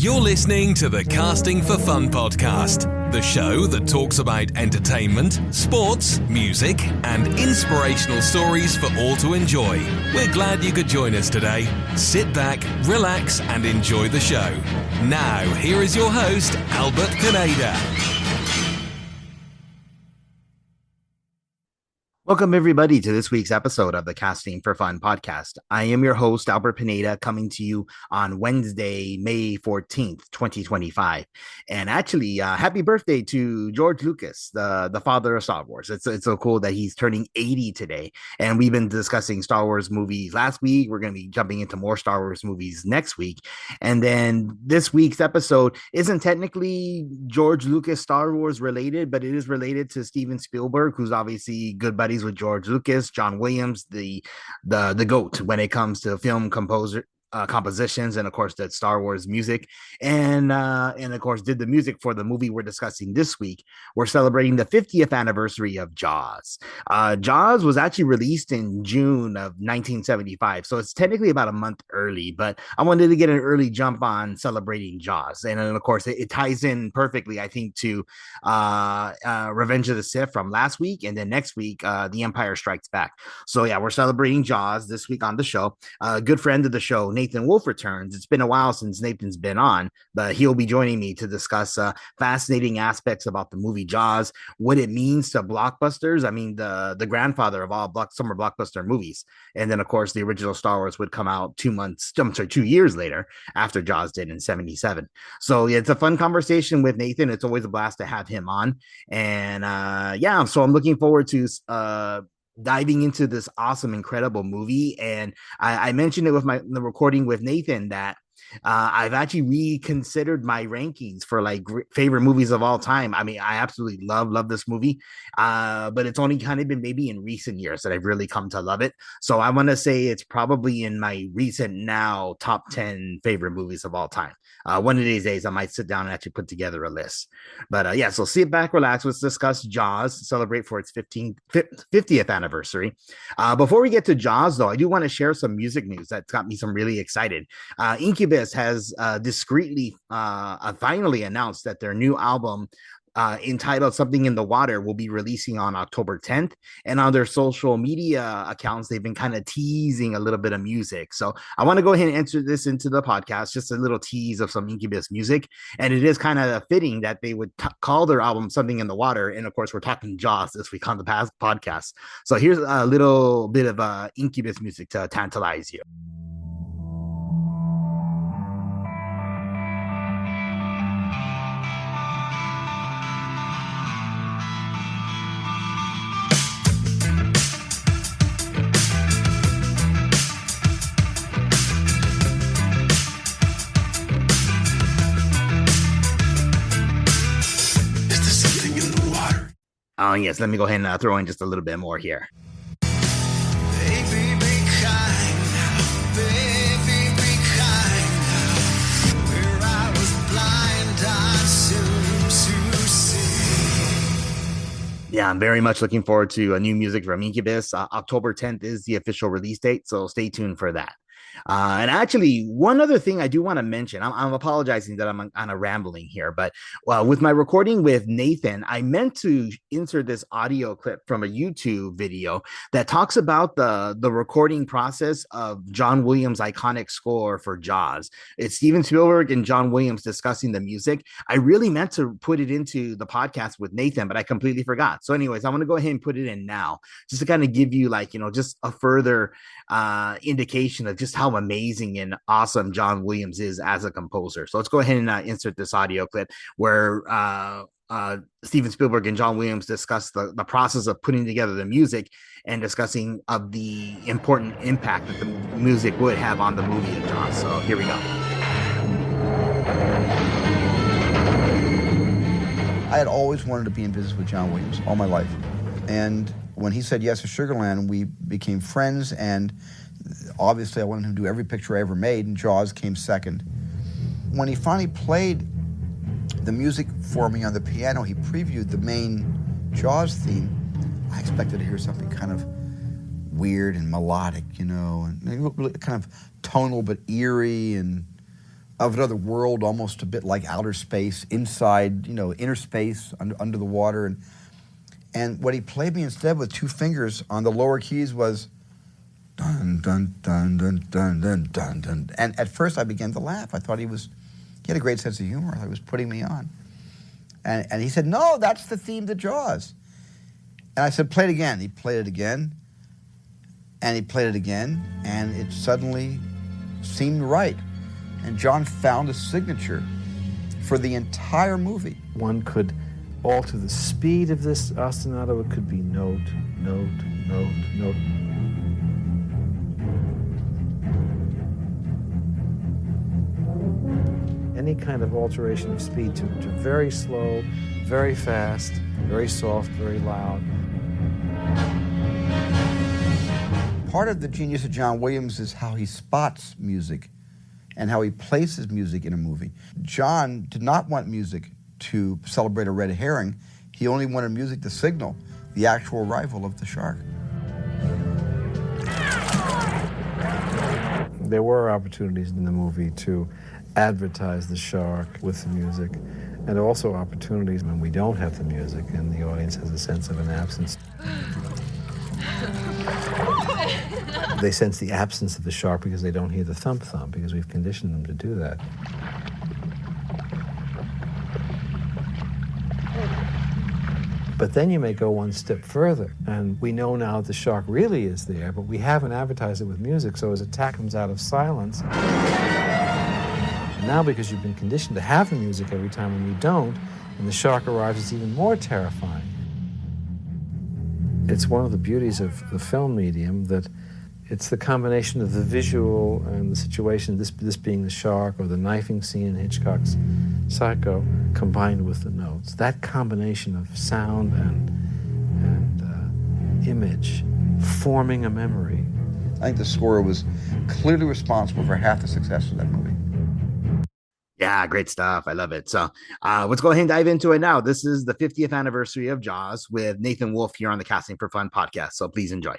You're listening to the Casting for Fun podcast, the show that talks about entertainment, sports, music, and inspirational stories for all to enjoy. We're glad you could join us today. Sit back, relax, and enjoy the show. Now, here is your host, Albert Pineda. Welcome, everybody, to this week's episode of the Casting for Fun podcast. I am your host, Albert Pineda, coming to you on Wednesday, May 14th, 2025. And actually, happy birthday to George Lucas, the father of Star Wars. It's so cool that he's turning 80 today. And we've been discussing Star Wars movies last week. We're going to be jumping into more Star Wars movies next week. And then this week's episode isn't technically George Lucas Star Wars related, but it is related to Steven Spielberg, who's obviously good buddies with George Lucas, John Williams, the GOAT when it comes to film compositions, and of course that Star Wars music, and of course did the music for the movie we're discussing this week. We're celebrating the 50th anniversary of Jaws. Jaws was actually released in June of 1975, so it's technically about a month early, but I wanted to get an early jump on celebrating Jaws. And then of course it ties in perfectly, I think, to Revenge of the Sith from last week, and then next week The Empire Strikes Back. So yeah, we're celebrating Jaws this week on the show. A good friend of the show, Nathan Wolfe, returns. It's been a while since Nathan's been on, but he'll be joining me to discuss fascinating aspects about the movie Jaws, what it means to blockbusters. I mean, the grandfather of all summer blockbuster movies. And then, of course, the original Star Wars would come out 2 years later after Jaws did in 1977. So yeah, it's a fun conversation with Nathan. It's always a blast to have him on. And yeah, so I'm looking forward to diving into this awesome, incredible movie. And I mentioned it with the recording with Nathan that I've actually reconsidered my rankings for like favorite movies of all time. I mean, I absolutely love this movie, but it's only kind of been maybe in recent years that I've really come to love it. So I want to say it's probably in my recent now top 10 favorite movies of all time. One of these days I might sit down and actually put together a list. But yeah, so sit back, relax. Let's discuss Jaws, celebrate for its 50th anniversary. Before we get to Jaws, though, I do want to share some music news that's got me some really excited. Incubus has discreetly finally announced that their new album entitled Something in the Water will be releasing on October 10th. And on their social media accounts, they've been kind of teasing a little bit of music. So I want to go ahead and enter this into the podcast, just a little tease of some Incubus music. And it is kind of fitting that they would call their album Something in the Water. And of course, we're talking Jaws this week on the past podcast. So here's a little bit of Incubus music to tantalize you. Yes, let me go ahead and throw in just a little bit more here. Baby, be kind. Baby, be kind. Where I was blind, I soon to see. Yeah, I'm very much looking forward to new music from Incubus. October 10th is the official release date, so stay tuned for that. And actually, one other thing I do want to mention, I'm apologizing that I'm kind of rambling here, but with my recording with Nathan, I meant to insert this audio clip from a YouTube video that talks about the recording process of John Williams' iconic score for Jaws. It's Steven Spielberg and John Williams discussing the music. I really meant to put it into the podcast with Nathan, but I completely forgot. So anyways, I want to go ahead and put it in now, just to kind of give you just a further indication of just how amazing and awesome John Williams is as a composer. So let's go ahead and insert this audio clip where Steven Spielberg and John Williams discuss the process of putting together the music and discussing of the important impact that the music would have on the movie of Jaws. So here we go. I had always wanted to be in business with John Williams all my life. And when he said yes to Sugarland, we became friends, and obviously I wanted him to do every picture I ever made, and Jaws came second. When he finally played the music for me on the piano, he previewed the main Jaws theme. I expected to hear something kind of weird and melodic, and really kind of tonal but eerie, and of another world, almost a bit like outer space, inside, inner space, under the water. And what he played me instead with two fingers on the lower keys was dun, dun, dun, dun, dun, dun, dun, dun. And at first I began to laugh. I thought he had a great sense of humor. I thought he was putting me on. And he said, no, that's the theme to Jaws. And I said, play it again. He played it again, and he played it again, and it suddenly seemed right. And John found a signature for the entire movie. One could alter the speed of this ostinato. It could be note, note, note, note. Any kind of alteration of speed to very slow, very fast, very soft, very loud. Part of the genius of John Williams is how he spots music and how he places music in a movie. John did not want music to celebrate a red herring. He only wanted music to signal the actual arrival of the shark. There were opportunities in the movie to advertise the shark with the music, and also opportunities when we don't have the music and the audience has a sense of an absence. They sense the absence of the shark because they don't hear the thump-thump, because we've conditioned them to do that. But then you may go one step further, and we know now that the shark really is there, but we haven't advertised it with music, so as attack comes out of silence. Now, because you've been conditioned to have the music every time when you don't, and the shark arrives, it's even more terrifying. It's one of the beauties of the film medium that it's the combination of the visual and the situation, this being the shark or the knifing scene in Hitchcock's Psycho, combined with the notes. That combination of sound and image forming a memory. I think the score was clearly responsible for half the success of that movie. Yeah, great stuff. I love it. So let's go ahead and dive into it now. This is the 50th anniversary of Jaws with Nathan Wolfe here on the Casting for Fun podcast. So please enjoy.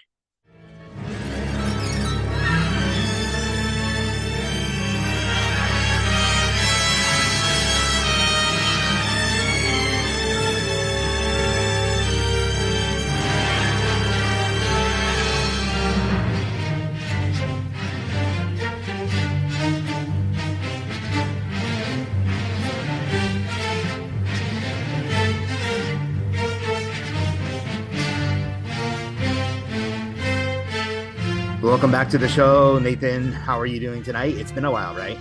Welcome back to the show, Nathan. How are you doing tonight? It's been a while, right?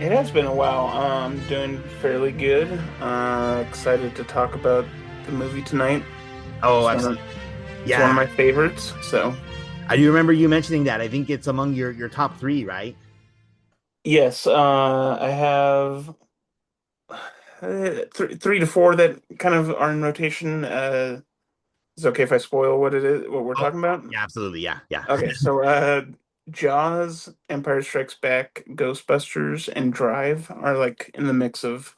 It has been a while. I'm doing fairly good. Excited to talk about the movie tonight. Oh, absolutely. It's one of my favorites. So I do remember you mentioning that. I think it's among your top three, right? yes, I have three to four that kind of are in rotation. Is it okay if I spoil what we're talking about? Yeah, absolutely. Yeah. Okay, so Jaws, Empire Strikes Back, Ghostbusters, and Drive are like in the mix of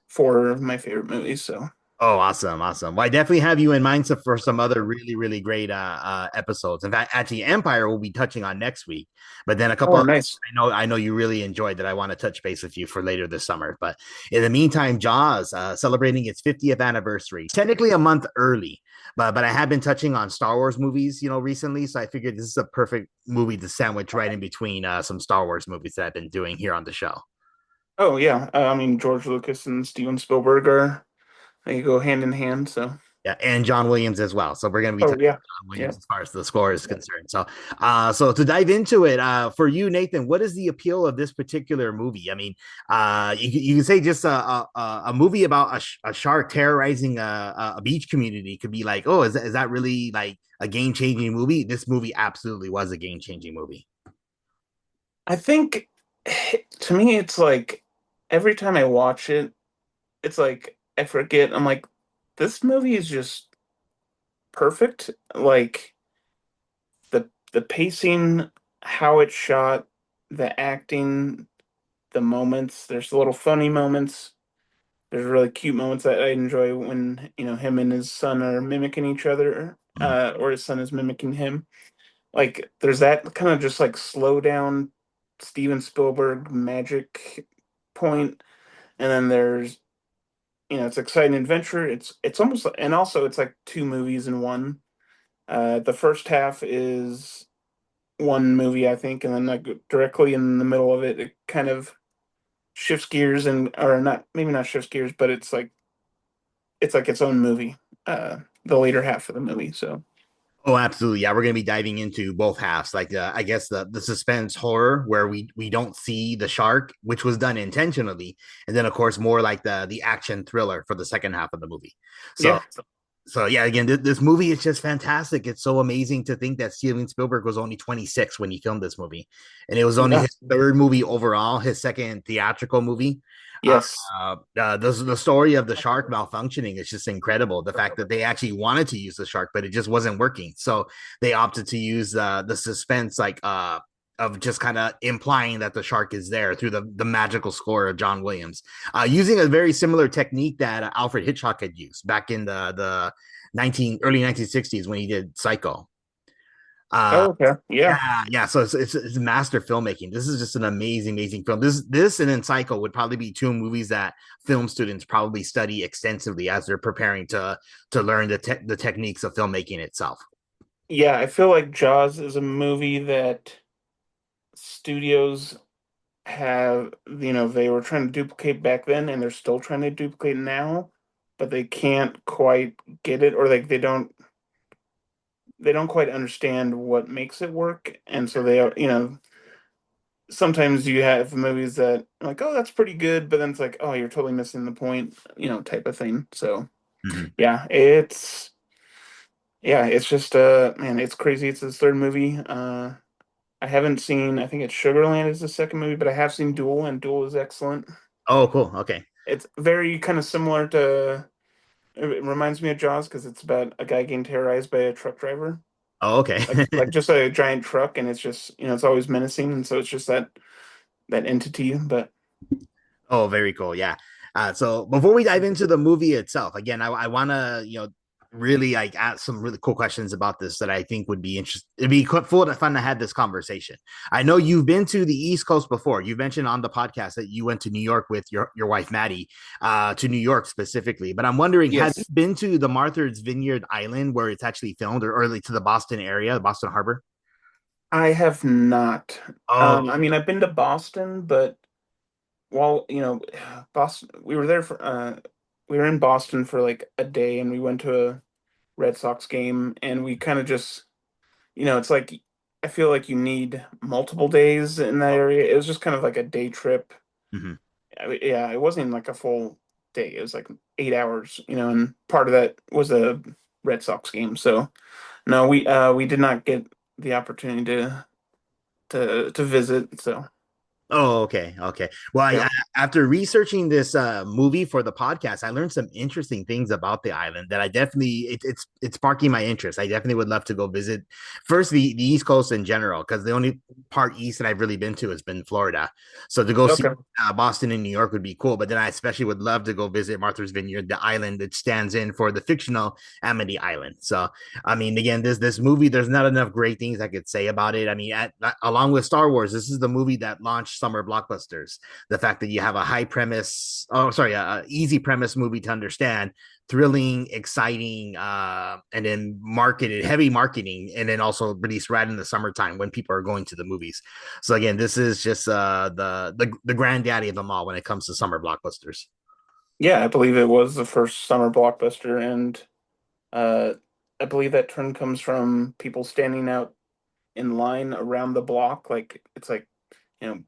four of my favorite movies. So Oh, awesome. Well, I definitely have you in mind for some other really, really great episodes. In fact, actually, Empire will be touching on next week, but then a couple of nice. I know you really enjoyed that I want to touch base with you for later this summer. But in the meantime, Jaws celebrating its 50th anniversary, technically a month early, but I have been touching on Star Wars movies, recently. So I figured this is a perfect movie to sandwich right in between some Star Wars movies that I've been doing here on the show. Oh yeah, I mean George Lucas and Steven Spielberg they go hand in hand. So Yeah, and John Williams as well. So we're going to be talking about John Williams as far as the score is concerned. So, so to dive into it, for you, Nathan, what is the appeal of this particular movie? I mean, you can say just a movie about a shark terrorizing a beach community could be like, oh, is that really like a game changing movie? This movie absolutely was a game changing movie. I think to me it's like every time I watch it, it's like I forget. I'm like, this movie is just perfect. Like the pacing, how it's shot, the acting, the moments. There's little funny moments. There's really cute moments that I enjoy when him and his son are mimicking each other, or his son is mimicking him. Like there's that kind of just like slow down Steven Spielberg magic point, and then there's it's exciting adventure. It's almost, and also it's like two movies in one. The first half is one movie, I think, and then like directly in the middle of it, it kind of shifts gears and or not maybe not shifts gears, but it's like its own movie. The later half of the movie. So Oh, absolutely. Yeah, we're going to be diving into both halves. Like, I guess the suspense horror where we don't see the shark, which was done intentionally, and then of course more like the action thriller for the second half of the movie. So yeah, yeah, again, this movie is just fantastic. It's so amazing to think that Steven Spielberg was only 26 when he filmed this movie, and it was only yeah, his third movie overall, his second theatrical movie. Uh, yes, the story of the shark malfunctioning is just incredible. The fact that they actually wanted to use the shark, but it just wasn't working, so they opted to use the suspense, like of just kind of implying that the shark is there through the magical score of John Williams, using a very similar technique that Alfred Hitchcock had used back in the early 1960s when he did Psycho. Uh, oh, okay, yeah, yeah. So it's master filmmaking. This is just an amazing film. This and then Psycho would probably be two movies that film students probably study extensively as they're preparing to learn the techniques of filmmaking itself. yeah. I feel like Jaws is a movie that studios have, they were trying to duplicate back then, and they're still trying to duplicate now, but they can't quite get it, or like they don't quite understand what makes it work, and so they are, sometimes you have movies that are like, oh, that's pretty good, but then it's like, oh, you're totally missing the point, type of thing. So Mhm. yeah, it's just man, it's crazy. It's his third movie. I haven't seen, I think it's Sugarland is the second movie, but I have seen Duel, and Duel is excellent. Oh, cool. Okay. It's very kind of similar to, it reminds me of Jaws because it's about a guy getting terrorized by a truck driver, Oh, okay. like just a giant truck, and it's just, it's always menacing, and so it's just that entity. But Oh, very cool. Yeah. So before we dive into the movie itself, again, I want to, really like ask some really cool questions about this that I think would be interesting. It'd be full of fun to have this conversation. I know you've been to the East Coast before. You mentioned on the podcast that you went to New York with your wife, Maddie, to New York specifically. But I'm wondering, have you yes, been to the Martha's Vineyard Island where it's actually filmed, or like to the Boston area, the Boston Harbor? I have not. Oh, I mean, I've been to Boston, but while, Boston, we were in Boston for like a day, and we went to a Red Sox game, and we kind of just, it's like I feel like you need multiple days in that area. It was just kind of like a day trip. mhm. Yeah, it wasn't even like a full day. It was like 8 hours, and part of that was a Red Sox game. So no, we did not get the opportunity to visit. So Oh, okay, okay. Well, yeah, after researching this movie for the podcast, I learned some interesting things about the island that I definitely it's sparking my interest. I definitely would love to go visit first the East Coast in general because the only part east that I've really been to has been Florida. So to go see okay, Boston and New York would be cool. But then I especially would love to go visit Martha's Vineyard, the island that stands in for the fictional Amity Island. So I mean, again, this movie, there's not enough great things I could say about it. I mean, along with Star Wars, this is the movie that launched Summer Blockbusters. The fact that you have a high premise, oh, sorry, a easy premise movie to understand, thrilling, exciting, and then heavy marketing, and then also released right in the summertime when people are going to the movies. So again, this is just the granddaddy of them all when it comes to summer blockbusters. yeah, I believe it was the first summer blockbuster, and uh, I believe that term comes from people standing out in line around the block, like it's like you know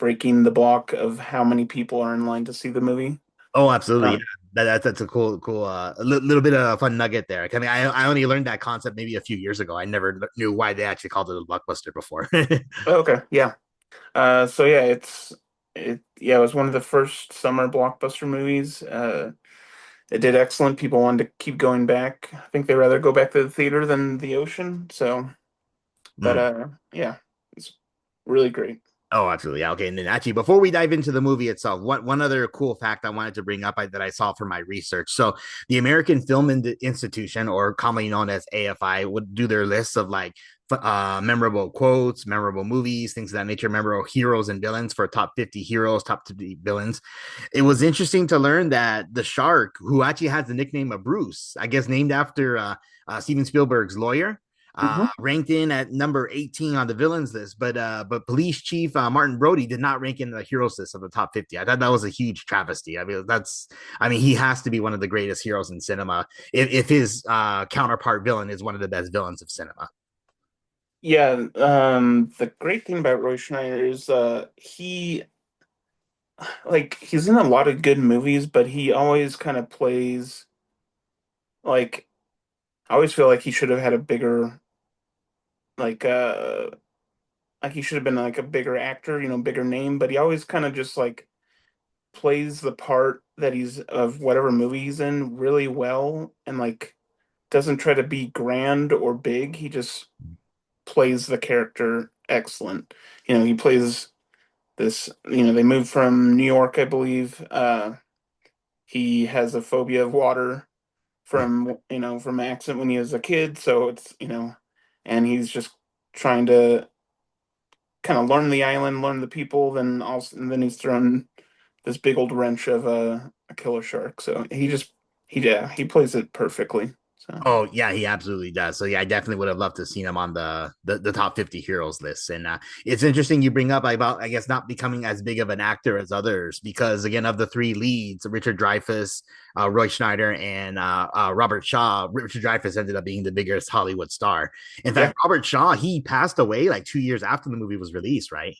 breaking the block of how many people are in line to see the movie. Oh, absolutely. Yeah. Um, That's a cool, little bit of a fun nugget there. I mean, I only learned that concept maybe a few years ago. I never knew why they actually called it a blockbuster before. okay, yeah. So yeah, it was one of the first summer blockbuster movies. It did excellent. People wanted to keep going back. I think they rather go back to the theater than the ocean. So, but Mm. yeah, it's really great. Oh, absolutely. Yeah. Okay. And then actually, before we dive into the movie itself, one other cool fact I wanted to bring up that I saw from my research. So, the American Film Institution, or commonly known as AFI, would do their lists of like memorable quotes, memorable movies, things of that nature, memorable heroes and villains for top 50 heroes, top 50 villains. It was interesting to learn that the shark, who actually has the nickname of Bruce, I guess named after Steven Spielberg's lawyer, Mhm. ranked in at number 18 on the villains list, but police chief Martin Brody did not rank in the heroes list of the top 50. I thought that was a huge travesty. I mean, he has to be one of the greatest heroes in cinema if his counterpart villain is one of the best villains of cinema. Yeah, the great thing about Roy Schneider is he's in a lot of good movies, but he always kind of plays like I always feel like he should have had a bigger like uh like he should have been like a bigger actor, bigger name, but he always kind of just like plays the part that he's of whatever movie he's in really well and like doesn't try to be grand or big. He just plays the character excellent. He plays this, they moved from New York, I believe. He has a phobia of water from accident when he was a kid, so and he's just trying to kind of learn the island, learn the people, and then he's thrown this big old wrench of a killer shark. So he plays it perfectly. So Oh yeah, he absolutely does. So yeah, I definitely would have loved to have seen him on the top 50 heroes list. And it's interesting you bring up about, I guess, not becoming as big of an actor as others, because again, of the three leads, Richard Dreyfuss, Roy Schneider, and Robert Shaw, Richard Dreyfuss ended up being the biggest Hollywood star. In fact, Robert Shaw, he passed away like 2 years after the movie was released, right?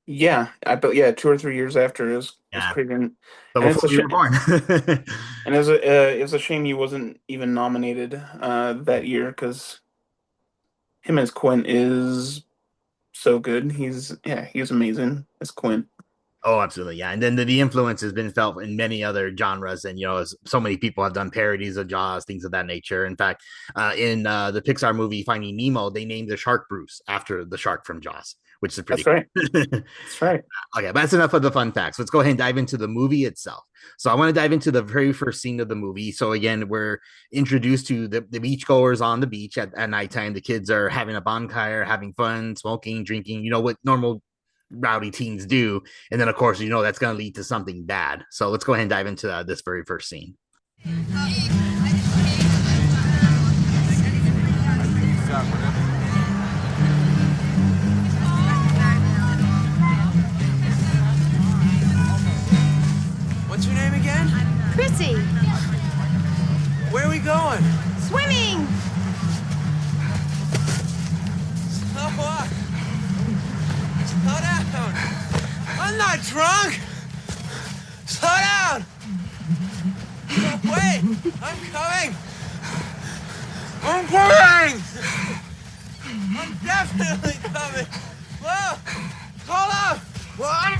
yeah, but yeah, 2 or 3 years after it was Yeah, crazy, and but it's before a we were shame. born. And it was a shame he wasn't even nominated that year because him as Quint is so good. He's amazing as Quint. Oh, absolutely, yeah. And then the influence has been felt in many other genres, and so many people have done parodies of Jaws, things of that nature. In fact, in the Pixar movie Finding Nemo, they named the shark Bruce after the shark from Jaws, which is pretty That's right. cool. That's right. Okay, but that's enough of the fun facts. Let's go ahead and dive into the movie itself. So I want to dive into the very first scene of the movie. So again, we're introduced to the beachgoers on the beach at nighttime. The kids are having a bonfire, having fun, smoking, drinking, what normal rowdy teens do. And then, of course, that's going to lead to something bad. So let's go ahead and dive into this very first scene. What's your name again? Chrissy, Where are we going? swimming! Slow up. Slow down. I'm not drunk. Slow down. Wait, I'm coming. I'm coming. I'm definitely coming. Whoa, hold up. What?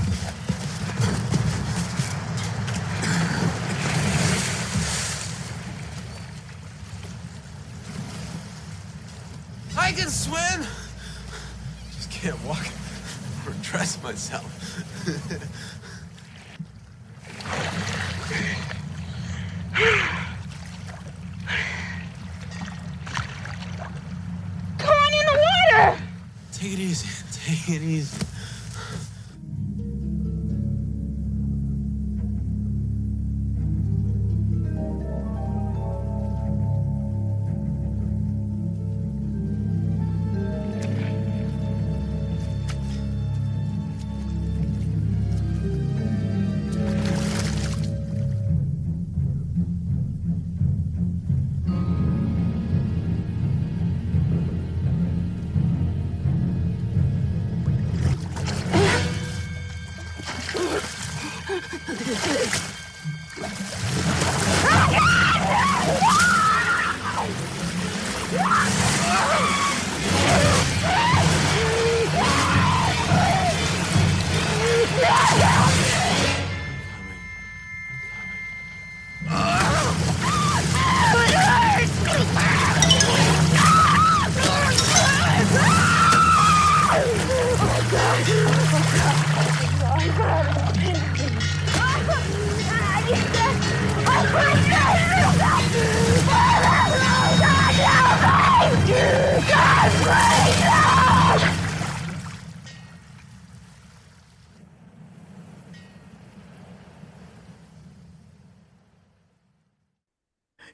I can swim. Just can't walk or dress myself. Come on in the water! Take it easy. Take it easy.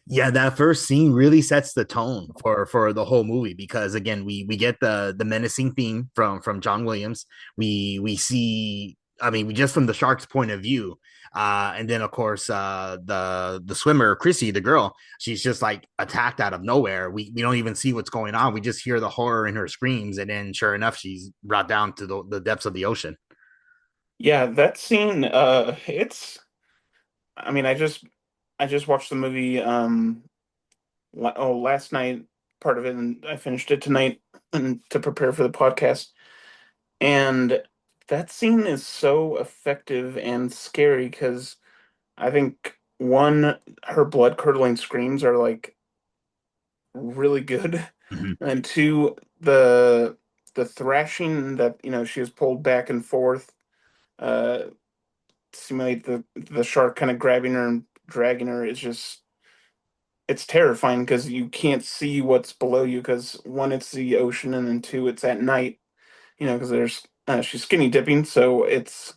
Yeah, that first scene really sets the tone for the whole movie because again, we get the menacing theme from John Williams. We see, I mean, we just from the shark's point of view, and then of course the swimmer Chrissy, the girl, she's just like attacked out of nowhere. We don't even see what's going on. We just hear the horror in her screams, and then sure enough, she's brought down to the depths of the ocean. Yeah, that scene, it's, I mean, I just watched the movie last night, part of it, and I finished it tonight and to prepare for the podcast. And that scene is so effective and scary because I think one, her blood curdling screams are like really good, Mhm. and two, the thrashing that she was pulled back and forth, uh, simulate the shark kind of grabbing her and dragging her is just it's terrifying because you can't see what's below you because one it's the ocean and then two it's at night, because there's she's skinny dipping, so it's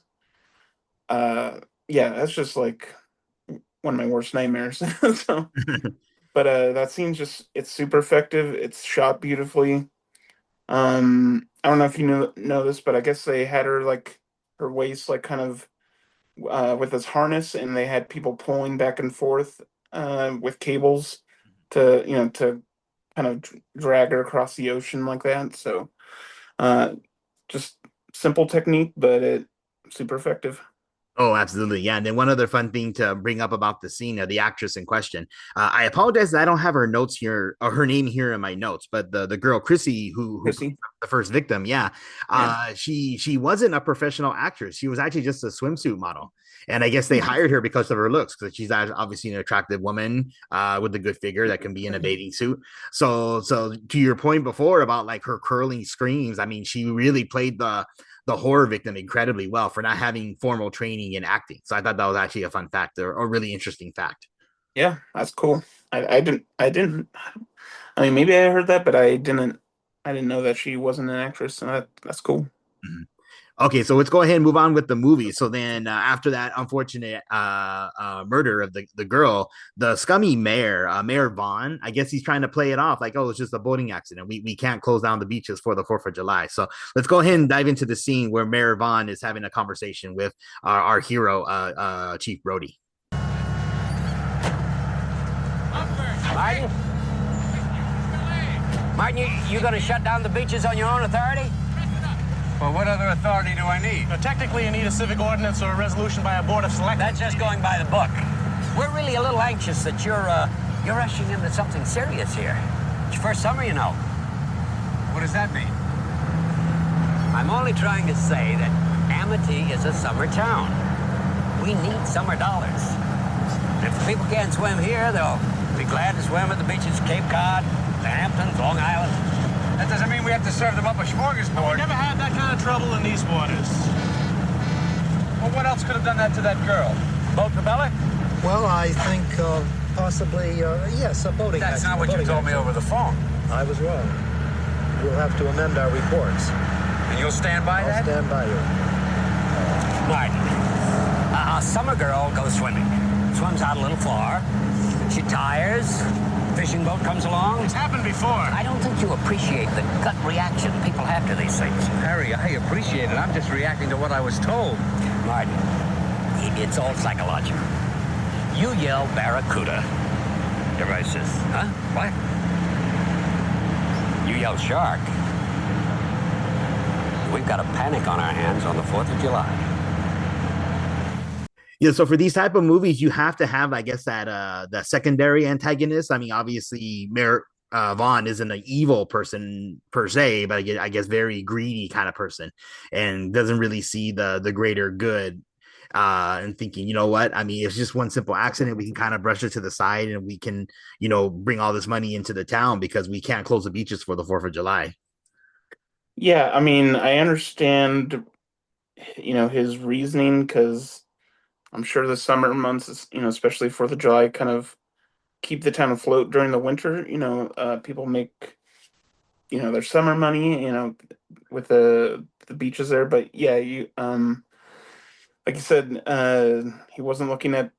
yeah, that's just like one of my worst nightmares. So, but that scene's just it's super effective. It's shot beautifully. I don't know if you know this, but I guess they had her like her waist like kind of with this harness, and they had people pulling back and forth with cables to kind of drag her across the ocean like that. So uh, just simple technique, but it super effective. Oh, absolutely. Yeah. And then one other fun thing to bring up about the scene of the actress in question. I apologize that I don't have her notes here or her name here in my notes, but the girl Chrissy who played Chrissy, the first victim, yeah. yeah. She wasn't a professional actress. She was actually just a swimsuit model. And I guess they hired her because of her looks, because she's obviously an attractive woman with a good figure that can be in a bathing suit. So to your point before about like her curling screams, I mean, she really played the horror victim incredibly well for not having formal training in acting. So I thought that was actually a fun fact or a really interesting fact. Yeah, that's cool. I mean, maybe I heard that, but I didn't know that she wasn't an actress. So that's cool. Mhm. Okay, so let's go ahead and move on with the movie. So then, after that unfortunate murder of the girl, the scummy mayor, Mayor Vaughn, I guess he's trying to play it off like, oh, it's just a boating accident. We can't close down the beaches for the 4th of July. So let's go ahead and dive into the scene where Mayor Vaughn is having a conversation with our hero, Chief Brody. Martin? Martin, you going to shut down the beaches on your own authority? Well, what other authority do I need? Technically, you need a civic ordinance or a resolution by a board of selectmen. That's just going by the book. We're really a little anxious that you're rushing into something serious here. It's your first summer, you know. What does that mean? I'm only trying to say that Amity is a summer town. We need summer dollars. And if the people can't swim here, they'll be glad to swim at the beaches of Cape Cod, the Hamptons, Long Island. That doesn't mean we have to serve them up a We smorgasbord. never had that kind of trouble in these waters. Well, what else could have done that to that girl? Boat propeller? Well, I think possibly, yes, a boating That's accident. not what you told me over the phone. I was wrong. We'll have to amend our reports. And you'll stand by I'll that? stand by you. Martin, a summer girl goes swimming. Swims out a little far. She tires. Fishing boat comes along. It's happened before. I don't think you appreciate the gut reaction people have to these things. Harry, I appreciate it. I'm just reacting to what I was told. Martin, it's all psychological. You yell barracuda. Everybody says, huh? What? You yell shark. We've got a panic on our hands on the 4th of July. Yeah, so for these type of movies, you have to have, I guess, that secondary antagonist. I mean, obviously, Mayor Vaughn isn't an evil person per se, but I guess very greedy kind of person, and doesn't really see the greater good. And thinking, you know what? I mean, it's just one simple accident. We can kind of brush it to the side, and we can, bring all this money into the town because we can't close the beaches for the 4th of July. Yeah, I mean, I understand, his reasoning because I'm sure the summer months, especially 4th of July, kind of keep the town afloat during the winter. People make, their summer money, with the beaches there. But yeah, like you said, he wasn't looking at,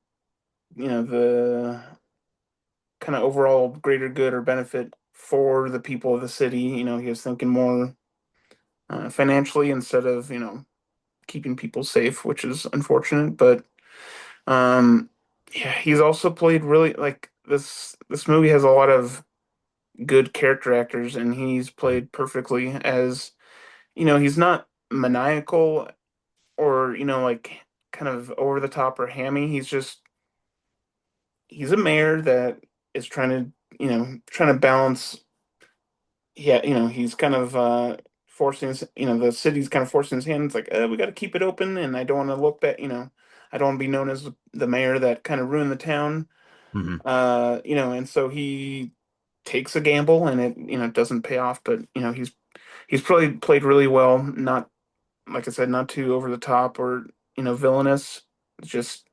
the kind of overall greater good or benefit for the people of the city. He was thinking more financially instead of keeping people safe, which is unfortunate. But um, yeah, he's also played really like this movie has a lot of good character actors, and he's played perfectly as he's not maniacal or like kind of over the top or hammy. He's a mayor that is trying to balance. Yeah, he's kind of forcing the city's kind of forcing his hand. It's like, we got to keep it open, and I don't want to look bad. I don't want to be known as the mayor that kind of ruined the town. Mhm. And so he takes a gamble, and it doesn't pay off. But he's probably played really well. Not, like I said, not too over the top or villainous. It's just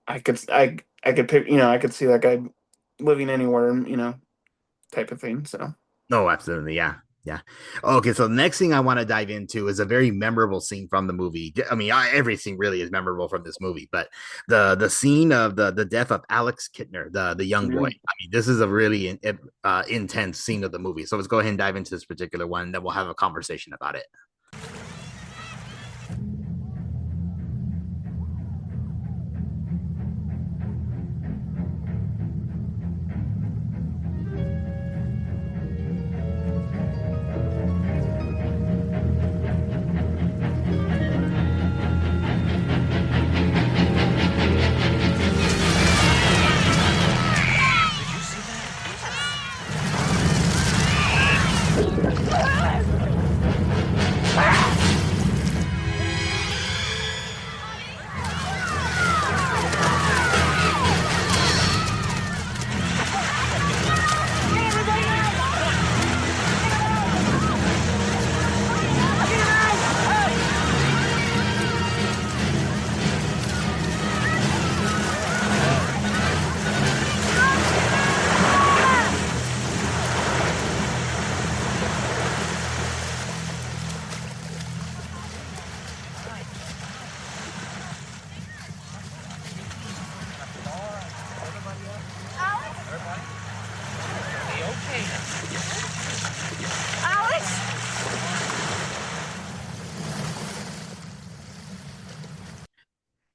I could pick I could see that guy living anywhere, type of thing. So No, absolutely. Yeah. Yeah. Okay. So the next thing I want to dive into is a very memorable scene from the movie. I mean, every scene really is memorable from this movie, but the scene of the death of Alex Kittner, the young boy. Mhm. I mean, this is a really intense scene of the movie. So let's go ahead and dive into this particular one, and then we'll have a conversation about it.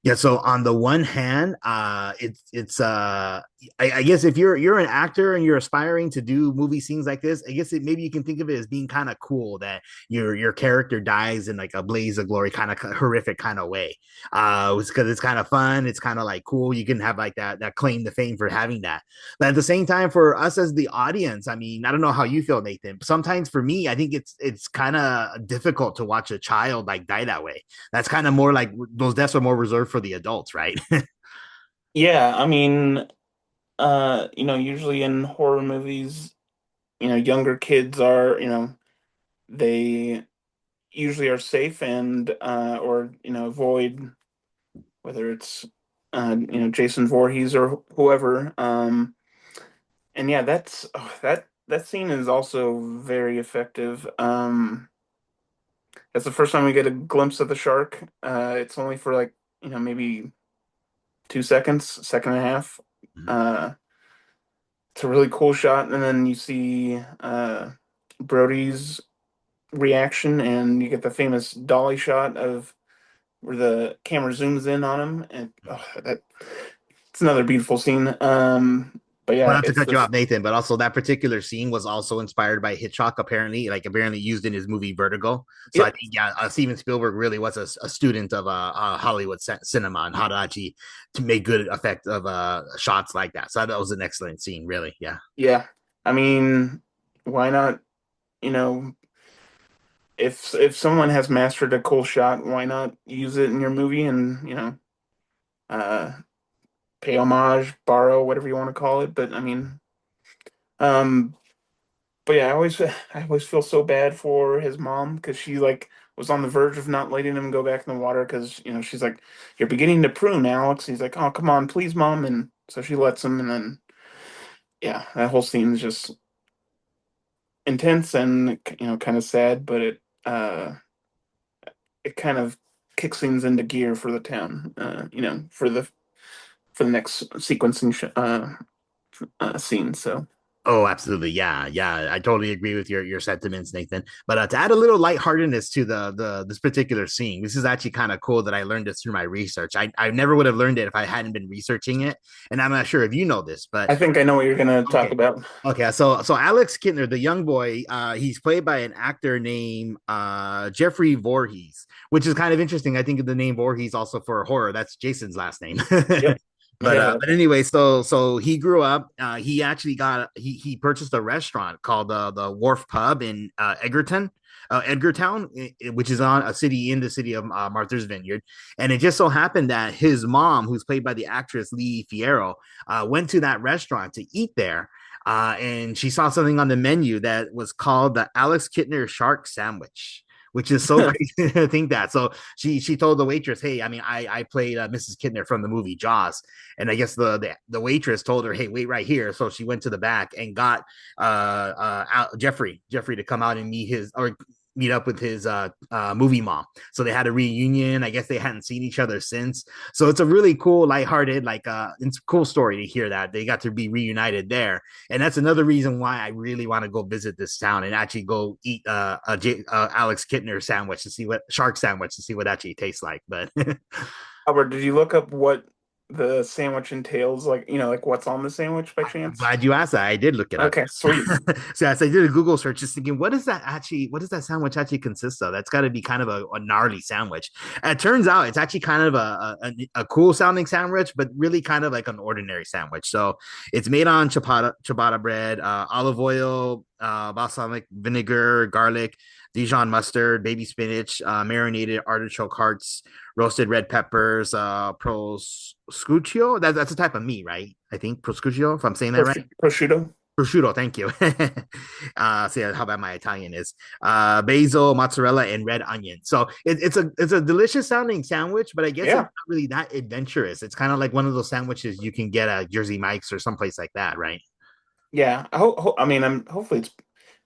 Yeah, so on the one hand, I guess if you're an actor and you're aspiring to do movie scenes like this, I guess maybe you can think of it as being kind of cool that your character dies in like a blaze of glory, kind of horrific kind of way. Because it's kind of fun, it's kind of like cool. You can have like that claim to fame for having that. But at the same time, for us as the audience, I mean, I don't know how you feel, Nathan. But sometimes for me, I think it's kind of difficult to watch a child like die that way. That's kind of more like those deaths are more reserved for the adults, right? Yeah, I mean, usually in horror movies, younger kids are, they usually are safe and or avoid whether it's Jason Voorhees or whoever. And yeah, that scene is also very effective. That's the first time we get a glimpse of the shark. It's only for like maybe 2 seconds, second and a half. Uh, it's a really cool shot, and then you see Brody's reaction, and you get the famous dolly shot of where the camera zooms in on him, and that it's another beautiful scene. But Well, yeah, not to it's cut you this. off, Nathan, but also that particular scene was also inspired by Hitchcock, apparently, like apparently used in his movie Vertigo. So I Yep. think, yeah, Steven Spielberg really was a student of Hollywood cinema and how to actually to make good effect of shots like that. So that was an excellent scene, really. Yeah. Yeah. I mean, why not? You know, if someone has mastered a cool shot, why not use it in your movie and uh, pay homage, borrow, whatever you want to call it. But I mean, um, but yeah, I always feel so bad for his mom because she like was on the verge of not letting him go back in the water because she's like, "You're beginning to prune, Alex." He's like, "Oh, come on, please, mom," and so she lets him, and then yeah, that whole scene is just intense and kind of sad, but it kind of kicks things into gear for the town, for the next sequencing scene. So Oh, absolutely. Yeah. Yeah. I totally agree with your sentiments, Nathan. But to add a little lightheartedness to the this particular scene, this is actually kind of cool that I learned this through my research. I never would have learned it if I hadn't been researching it. And I'm not sure if you know this, but I think I know what you're gonna talk about. okay, so Alex Kintner, the young boy, he's played by an actor named Jeffrey Voorhees, which is kind of interesting. I think the name Voorhees also for horror. That's Jason's last name. Yep. But anyway, so he grew up. He actually he purchased a restaurant called the Wharf Pub in Edgartown, which is on a city in the city of Martha's Vineyard. And it just so happened that his mom, who's played by the actress Lee Fierro, went to that restaurant to eat there. And she saw something on the menu that was called the Alex Kintner Shark Sandwich, which is so crazy to think that. So she told the waitress, "Hey, I mean, I played Mrs. Kintner from the movie Jaws," and I guess the waitress told her, "Hey, wait right here." So she went to the back and got Jeffrey to come out and meet up with his movie mom. So they had a reunion. I guess they hadn't seen each other since. So it's a really cool, lighthearted, it's a cool story to hear that they got to be reunited there. And that's another reason why I really want to go visit this town and actually go eat Alex Kintner shark sandwich to see what actually tastes like. But Albert, did you look up what the sandwich entails? Like what's on the sandwich by chance? I'm glad you asked that. I did look it up. Okay, sweet. So I did a Google search just thinking, what does that sandwich actually consist of? That's got to be kind of a gnarly sandwich. And it turns out it's actually kind of a cool sounding sandwich, but really kind of like an ordinary sandwich. So it's made on ciabatta bread, olive oil, balsamic vinegar, garlic, Dijon mustard, baby spinach, marinated artichoke hearts, roasted red peppers, prosciutto. That's a type of meat, right? I think prosciutto, if I'm saying that right. Prosciutto, thank you. See how bad my Italian is. Basil, mozzarella, and red onion. So it's a delicious sounding sandwich, but I guess it's not really that adventurous. It's kind of like one of those sandwiches you can get at Jersey Mike's or someplace like that, right? Yeah, hopefully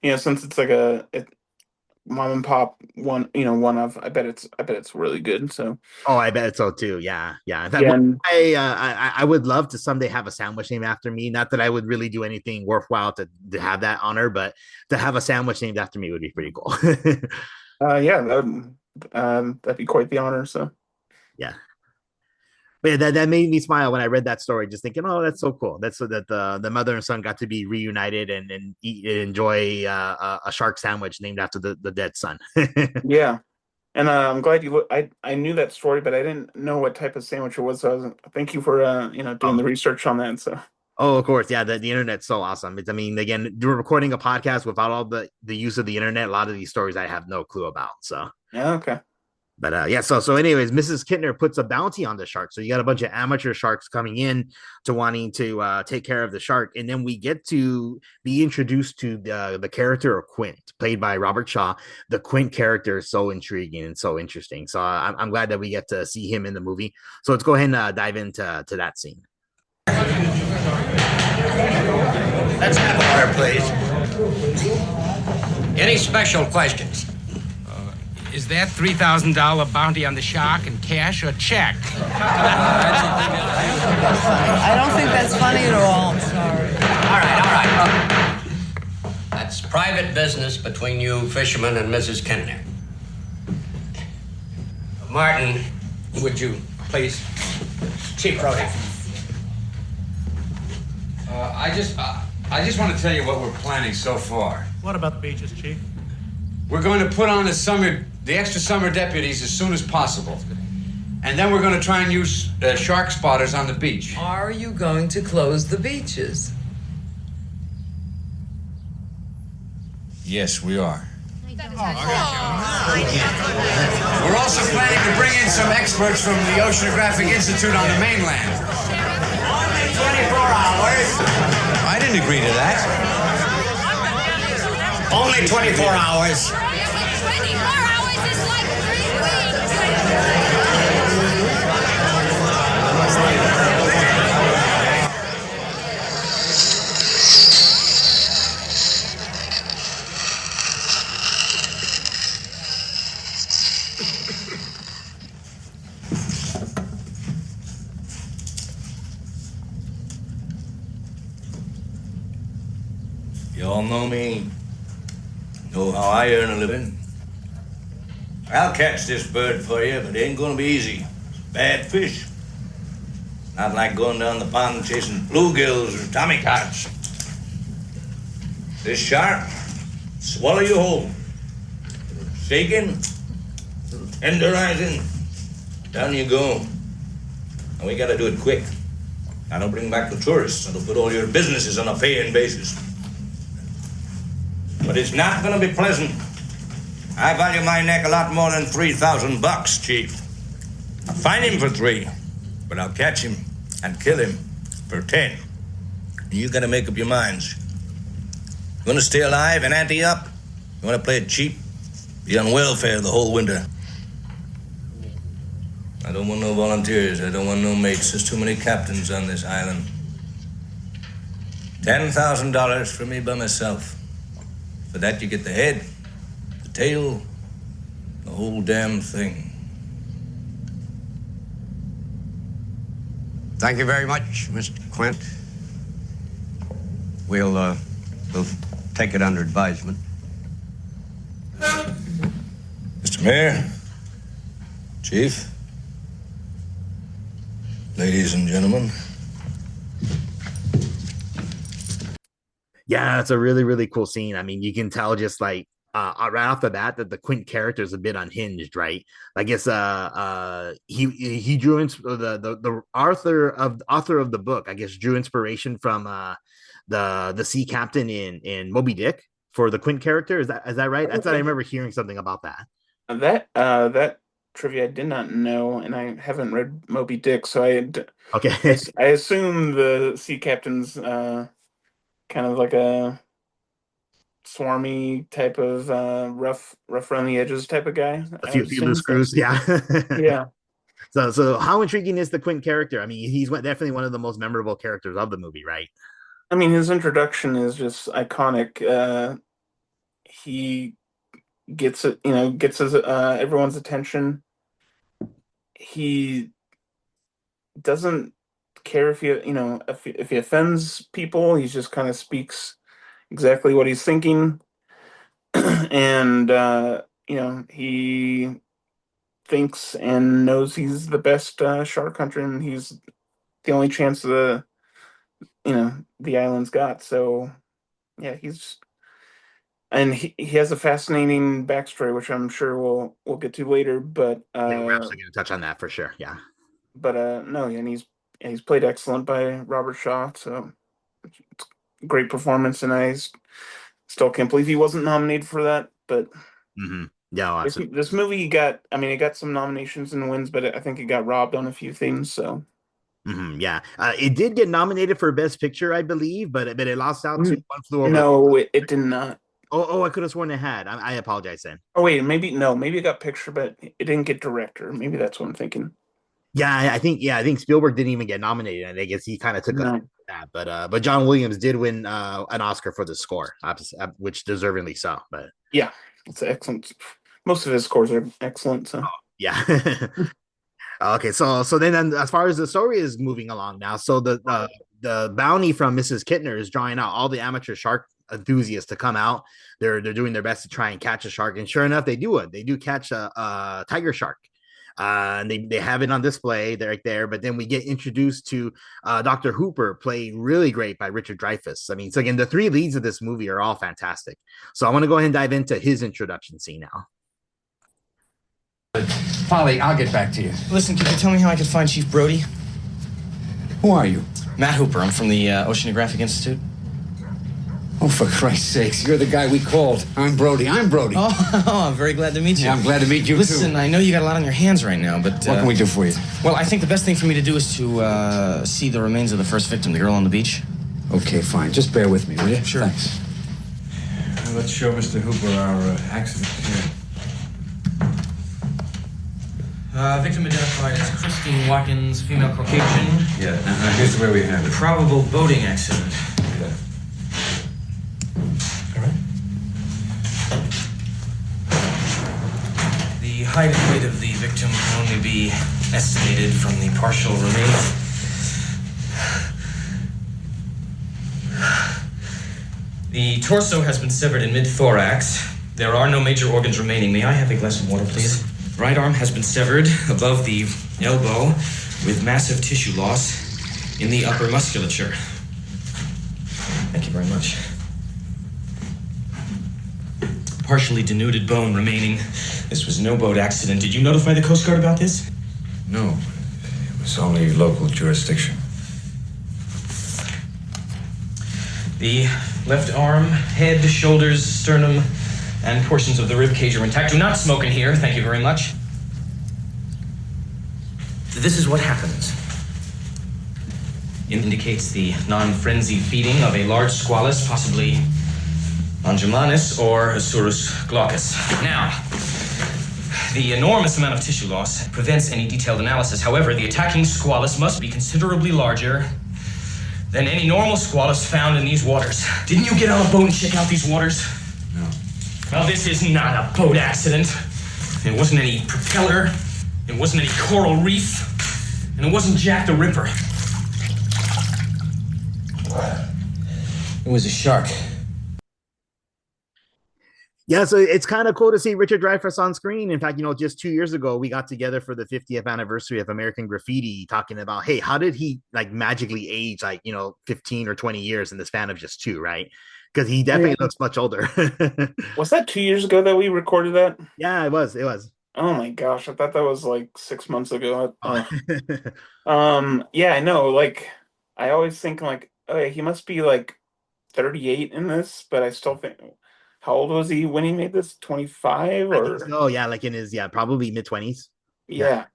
it's since it's like a mom and pop one of. I bet it's really good. So I bet so too. Yeah. In fact, I would love to someday have a sandwich named after me. Not that I would really do anything worthwhile to have that honor, but to have a sandwich named after me would be pretty cool. That'd be quite the honor. So yeah. But yeah, that made me smile when I read that story, just thinking, oh, that's so cool. That's so that the mother and son got to be reunited and enjoy a shark sandwich named after the dead son. Yeah. And I'm glad you look. I knew that story, but I didn't know what type of sandwich it was. So thank you for doing the research on that. So of course, yeah, the internet's so awesome. Again, we're recording a podcast without all the use of the internet. A lot of these stories I have no clue about. So yeah, okay. But so anyways, Mrs. Kintner puts a bounty on the shark. So you got a bunch of amateur sharks coming in to wanting to take care of the shark. And then we get to be introduced to the character of Quint, played by Robert Shaw. The Quint character is so intriguing and so interesting. So I'm glad that we get to see him in the movie. So let's go ahead and dive into that scene. Let's have water, please. Any special questions? Is that $3,000 bounty on the shark in cash or check? I don't think that's funny at all. I'm sorry. All right. That's private business between you fishermen and Mrs. Kintner. Martin, would you please? Chief Brody. I just want to tell you what we're planning so far. What about the beaches, Chief? We're going to put on the extra summer deputies as soon as possible. And then we're going to try and use shark spotters on the beach. Are you going to close the beaches? Yes, we are. We're also planning to bring in some experts from the Oceanographic Institute on the mainland. Only 24 hours. I didn't agree to that. Only 24 hours. 24 hours is like 3 weeks. all know me. Know how I earn a living. I'll catch this bird for you, but it ain't gonna be easy. Bad fish. Not like going down the pond chasing bluegills or tommycats. This shark, swallow you whole. Shaking, tenderizing, down you go. And we gotta do it quick. I don't bring back the tourists. It'll put all your businesses on a paying basis. But it's not gonna be pleasant. I value my neck a lot more than $3,000, Chief. I'll find him for 3, but I'll catch him and kill him for 10. You gotta make up your minds. You wanna stay alive and ante up? You wanna play it cheap? Be on welfare the whole winter. I don't want no volunteers. I don't want no mates. There's too many captains on this island. $10,000 for me by myself. For that you get the head, the tail, the whole damn thing. Thank you very much, Mr. Quint. We'll take it under advisement. Mr. Mayor, Chief, ladies and gentlemen. Yeah, it's a really, really cool scene. I mean, you can tell just like right off the bat that the Quint character is a bit unhinged, right? I guess he drew the author of the book, I guess, drew inspiration from the sea captain in Moby Dick for the Quint character. Is that right? I thought I remember hearing something about that. That trivia I did not know, and I haven't read Moby Dick, so Okay. I assume the sea captain's kind of like a swarmy type of rough around the edges type of guy. A few loose screws, yeah. Yeah. So how intriguing is the Quint character? I mean, he's definitely one of the most memorable characters of the movie, right? I mean, his introduction is just iconic. He gets his everyone's attention. He doesn't care if he offends people. He just kind of speaks exactly what he's thinking, and he thinks and knows he's the best shark hunter, and he's the only chance the island's got. So yeah, he has a fascinating backstory, which I'm sure we'll get to later. But we're absolutely going to touch on that for sure. Yeah. But no, and he's played excellent by Robert Shaw. So it's a great performance, and I still can't believe he wasn't nominated for that. But yeah, this movie got some nominations and wins, but I think it got robbed on a few things. So. Yeah, it did get nominated for Best Picture, I believe, but it lost out to One Flew Over. No, it did not. Oh, I could have sworn it had. I apologize then. Oh wait, maybe it got picture, but it didn't get director. Maybe that's what I'm thinking. Yeah, I think Spielberg didn't even get nominated, and I guess he kind of took that. But John Williams did win an Oscar for the score, which deservingly so. But yeah, it's excellent. Most of his scores are excellent. So yeah. Okay, so then as far as the story is moving along now, so the bounty from Mrs. Kittner is drawing out all the amateur shark enthusiasts to come out. They're doing their best to try and catch a shark, and sure enough, they do catch a tiger shark. And they have it on display. They're right there, but then we get introduced to Dr. Hooper, played really great by Richard Dreyfuss. I mean, so again, the 3 leads of this movie are all fantastic. So I want to go ahead and dive into his introduction scene now. Polly, I'll get back to you. Listen, can you tell me how I can find Chief Brody? Who are you? Matt Hooper. I'm from the Oceanographic Institute. Oh, for Christ's sakes, you're the guy we called. I'm Brody. Oh, I'm very glad to meet you. Yeah, I'm glad to meet you, too. Listen, I know you got a lot on your hands right now, but... What can we do for you? Well, I think the best thing for me to do is to see the remains of the first victim, the girl on the beach. Okay, fine. Just bear with me, will you? Sure. Thanks. Let's show Mr. Hooper our accident here. Victim identified as Christine Watkins, female Caucasian. Yeah, now here's where we have it. Probable boating accident. Yeah. All right. The height and weight of the victim can only be estimated from the partial remains. The torso has been severed in mid-thorax. There are no major organs remaining. May I have a glass of water, please? Right arm has been severed above the elbow with massive tissue loss in the upper musculature. Thank you very much. Partially denuded bone remaining. This was no boat accident. Did you notify the Coast Guard about this? No, it was only local jurisdiction. The left arm, head, shoulders, sternum, and portions of the rib cage are intact. Do not smoke in here. Thank you very much. This is what happens. It indicates the non-frenzied feeding of a large squalus, possibly Angimanus or Asurus glaucus. Now, the enormous amount of tissue loss prevents any detailed analysis. However, the attacking squalus must be considerably larger than any normal squalus found in these waters. Didn't you get on a boat and check out these waters? No. Well, this is not a boat accident. It wasn't any propeller. It wasn't any coral reef. And it wasn't Jack the Ripper. It was a shark. Yeah, so it's kind of cool to see Richard Dreyfuss on screen. In fact, just 2 years ago, we got together for the 50th anniversary of American Graffiti, talking about, hey, how did he magically age 15 or 20 years in the span of just 2, right? Because he definitely looks much older. Was that 2 years ago that we recorded that? Yeah, it was. It was. Oh my gosh, I thought that was like 6 months ago. Yeah, I know. Like, I always think like, oh yeah, he must be like 38 in this, but I still think, how old was he when he made this? 25 or? Oh yeah, like in his probably mid-20s. Yeah.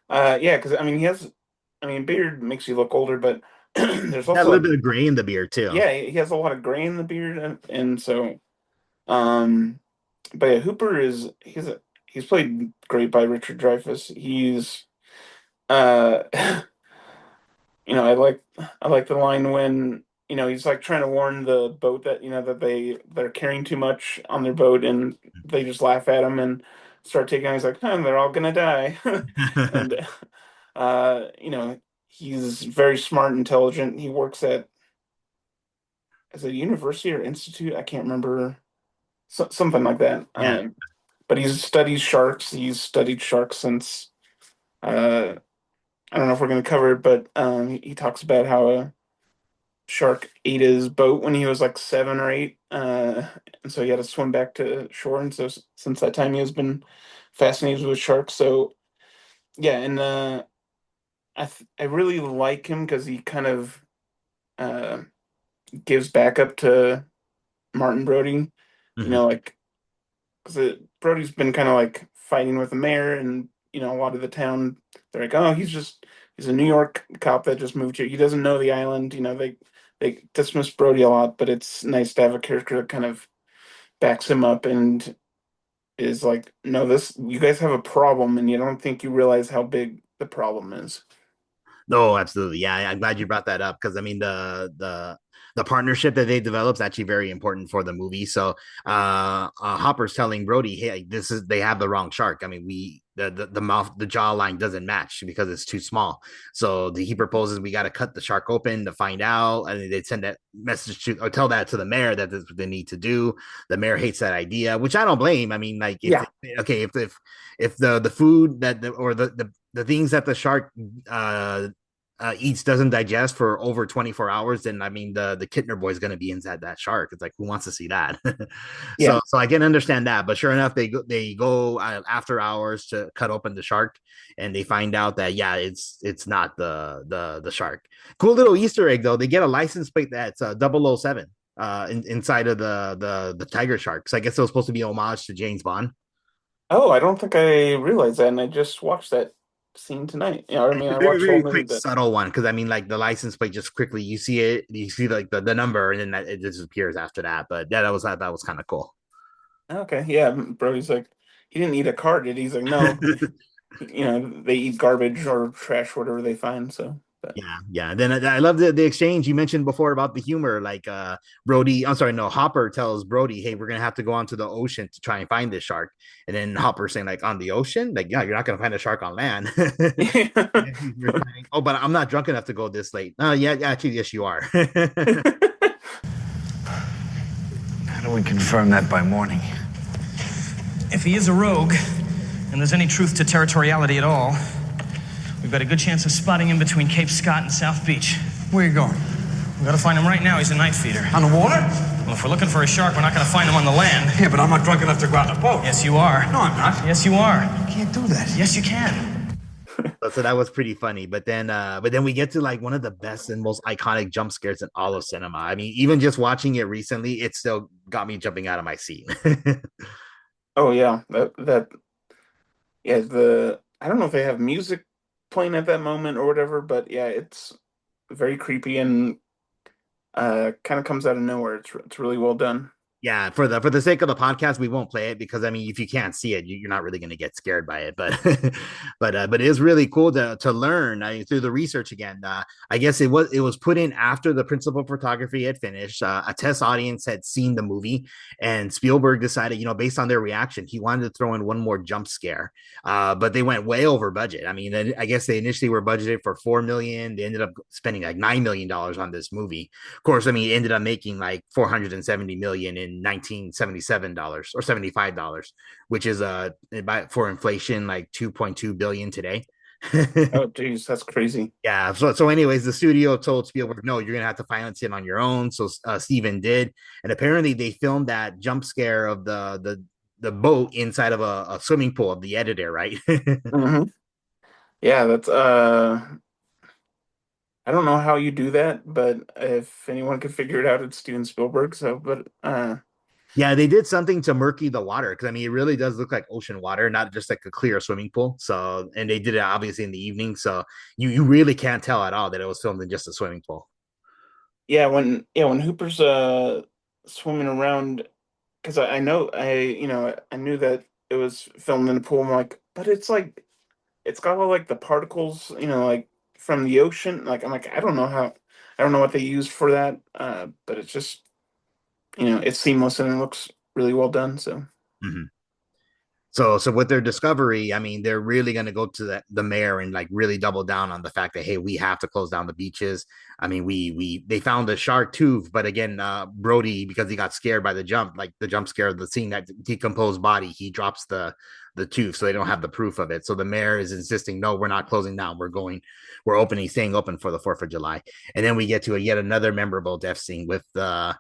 Yeah, because beard makes you look older, but there's also a little bit of gray in the beard too. Yeah, he has a lot of gray in the beard, and so, but yeah, Hooper he's played great by Richard Dreyfuss. He's, I like the line when he's like trying to warn the boat that that they're carrying too much on their boat, and they just laugh at him and start taking. He's like, they're all gonna die, and he's very smart, intelligent. He works at a university or institute. I can't remember, something like that. Yeah. But he studies sharks. He's studied sharks since. I don't know if we're going to cover it, but he talks about how a shark ate his boat when he was like 7 or 8, and so he had to swim back to shore. And so since that time, he has been fascinated with sharks. So yeah, and I really like him because he kind of gives back up to Martin Brody. Like, because Brody's been kind of like fighting with the mayor, and a lot of the town, they're like, oh, he's a New York cop that just moved here. He doesn't know the island. They dismiss Brody a lot, but it's nice to have a character that kind of backs him up and is like, no, you guys have a problem, and you don't think you realize how big the problem is. No, absolutely. Yeah, I'm glad you brought that up, because the partnership that they develop is actually very important for the movie. So Hopper's telling Brody, hey, they have the wrong shark. I mean, the mouth, the jawline doesn't match because it's too small. So he proposes we got to cut the shark open to find out, and they send that message or tell that to the mayor that that's what they need to do. The mayor hates that idea, which I don't blame. I mean, like, if the food or the things that the shark eats doesn't digest for over 24 hours, then I mean the Kittner boy is going to be inside that shark. It's like, who wants to see that? So I can understand that, but sure enough, they go after hours to cut open the shark, and they find out that it's not the shark. Cool little Easter egg though, they get a license plate that's 007 inside of the tiger shark. So I guess it was supposed to be homage to James Bond. Oh, I don't think I realized that, and I just watched that scene tonight. I watched very quick, subtle one, because I mean, like, the license plate, just quickly you see like the number, and then it disappears after that. But that was kind of cool. Okay, yeah, Brody's like, he didn't eat a car, did he? He's like, no. They eat garbage or trash, whatever they find. So yeah. Then I love the exchange you mentioned before about the humor. Like, Hopper tells Brody, hey, we're gonna have to go onto the ocean to try and find this shark. And then Hopper saying, like, on the ocean, like, yeah, you're not gonna find a shark on land. Oh, but I'm not drunk enough to go this late. Yeah, actually, yes, you are. How do we confirm that by morning? If he is a rogue, and there's any truth to territoriality at all, we've got a good chance of spotting him between Cape Scott and South Beach. Where are you going? We've got to find him right now. He's a night feeder. On the water? Well, if we're looking for a shark, we're not going to find him on the land. Yeah, but I'm not drunk enough to go out in a boat. Yes, you are. No, I'm not. Yes, you are. I can't do that. Yes, you can. So that was pretty funny. But then we get to like one of the best and most iconic jump scares in all of cinema. I mean, even just watching it recently, it still got me jumping out of my seat. Oh yeah, I don't know if they have music playing at that moment or whatever, but yeah, it's very creepy and kind of comes out of nowhere. It's really well done. Yeah, for the sake of the podcast, we won't play it because I mean, if you can't see it, you're not really going to get scared by it. But but it is really cool to learn through the research again. I guess it was put in after the principal photography had finished. A test audience had seen the movie, and Spielberg decided, based on their reaction, he wanted to throw in one more jump scare. But they went way over budget. I mean, I guess they initially were budgeted for $4 million. They ended up spending like $9 million on this movie. Of course, I mean, it ended up making like $470 million in $1977 or $75, which is for inflation like 2.2 billion today. Oh geez, that's crazy. Yeah. So anyways, the studio told Spielberg, no, you're gonna have to finance it on your own. So Steven did, and apparently they filmed that jump scare of the boat inside of a swimming pool of the editor, right? Mm-hmm. Yeah, that's I don't know how you do that, but if anyone could figure it out, it's Steven Spielberg. So, but yeah, they did something to murky the water because I mean, it really does look like ocean water, not just like a clear swimming pool. So, and they did it obviously in the evening, so you really can't tell at all that it was filmed in just a swimming pool. yeah, when Hooper's swimming around, because I know I knew that it was filmed in a pool. I'm like, but it's like it's got all like the particles, like from the ocean. Like I'm like, I don't know what they used for that, but it's just it's seamless and it looks really well done. So. Mm-hmm. So with their discovery, I mean, they're really going to go to the mayor and like really double down on the fact that, hey, we have to close down the beaches. I mean, they found a shark tooth, but again, Brody, because he got scared by the jump scare of the seeing that decomposed body, he drops the tooth, so they don't have the proof of it. So the mayor is insisting, no, we're not closing down. We're staying open for the 4th of July. And then we get to yet another memorable death scene with the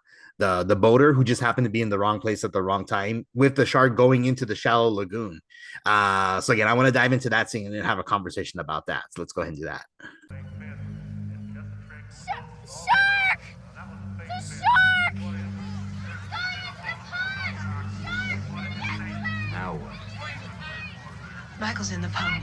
boater who just happened to be in the wrong place at the wrong time with the shark going into the shallow lagoon. So again, I want to dive into that scene and then have a conversation about that. So let's go ahead and do that. Shark! The shark! Now what? Michael's in the pond.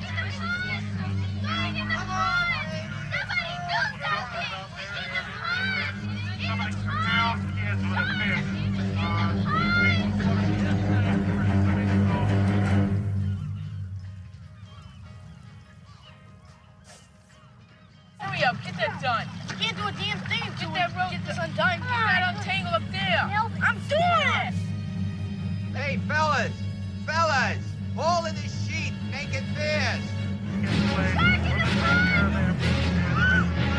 Hurry up, get that done. Can't do a damn thing until get this undone. Get that untangled up there. I'm doing it. Hey, fellas! Haul in the sheet. Make it fast.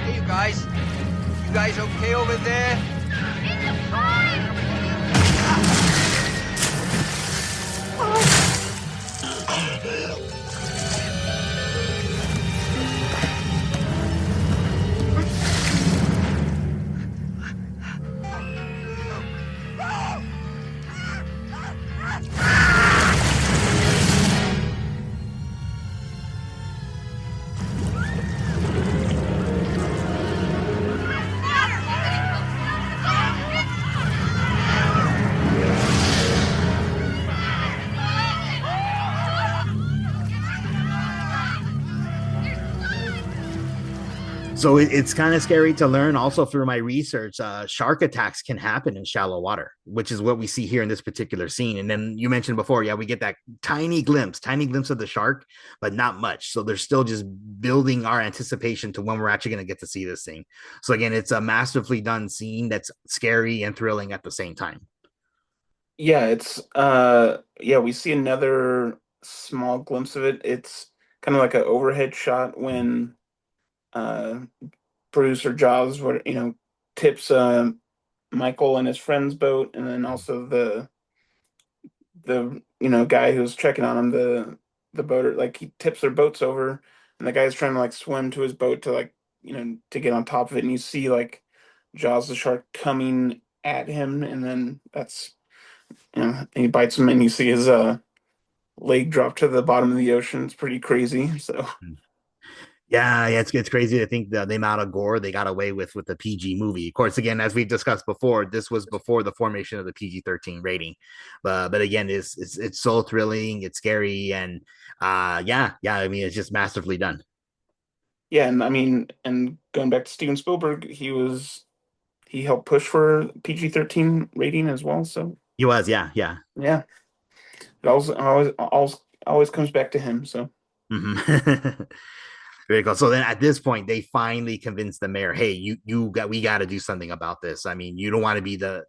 Hey, you guys. You guys okay over there? So it's kind of scary to learn also through my research. Shark attacks can happen in shallow water, which is what we see here in this particular scene. And then you mentioned before, yeah, we get that tiny glimpse of the shark, but not much. So they're still just building our anticipation to when we're actually going to get to see this thing. So again, it's a masterfully done scene that's scary and thrilling at the same time. Yeah, it's we see another small glimpse of it. It's kind of like an overhead shot when producer Jaws tips Michael and his friend's boat, and then also the guy who's checking on him, the boater, like he tips their boats over, and the guy's trying to like swim to his boat to like to get on top of it, and you see like Jaws the shark coming at him, and then that's and he bites him, and you see his leg drop to the bottom of the ocean. It's pretty crazy. So Yeah, it's crazy to think the amount of gore they got away with the PG movie. Of course, again, as we've discussed before, this was before the formation of the PG-13 rating. But again, it's so thrilling, it's scary, and yeah. I mean, it's just masterfully done. yeah, and I mean, and going back to Steven Spielberg, he helped push for PG-13 rating as well. So He was, yeah. yeah, it always comes back to him. So Mhm. Very cool. So then at this point, they finally convinced the mayor, hey, we got to do something about this. I mean, you don't want to be the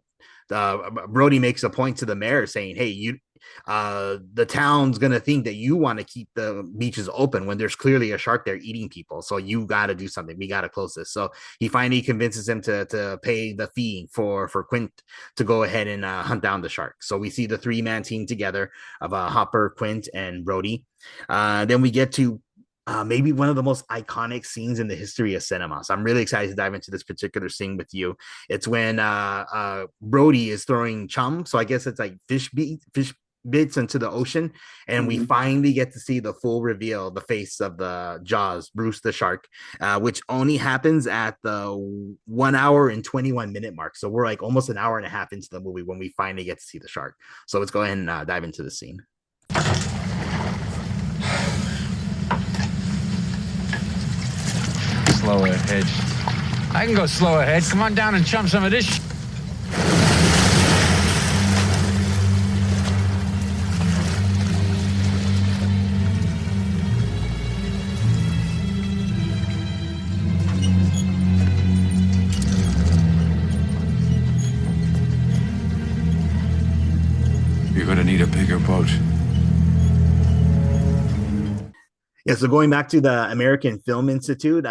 Brody makes a point to the mayor saying, hey, the town's gonna think that you want to keep the beaches open when there's clearly a shark there eating people. So you got to do something. We got to close this. So he finally convinces him to pay the fee for Quint to go ahead and hunt down the shark. So we see the 3-man team together of Hopper, Quint, and Brody. Then we get to maybe one of the most iconic scenes in the history of cinema. So I'm really excited to dive into this particular scene with you. It's when Brody is throwing chum. So I guess it's like fish bits into the ocean, and we finally get to see the full reveal, the face of the Jaws, Bruce the shark, which only happens at the 1 hour and 21-minute mark. So we're like almost an hour and a half into the movie when we finally get to see the shark. So let's go ahead and dive into the scene. Slow ahead. I can go slow ahead. Come on down and chum some of this. You're gonna need a bigger boat. Yeah, so going back to the American Film Institute,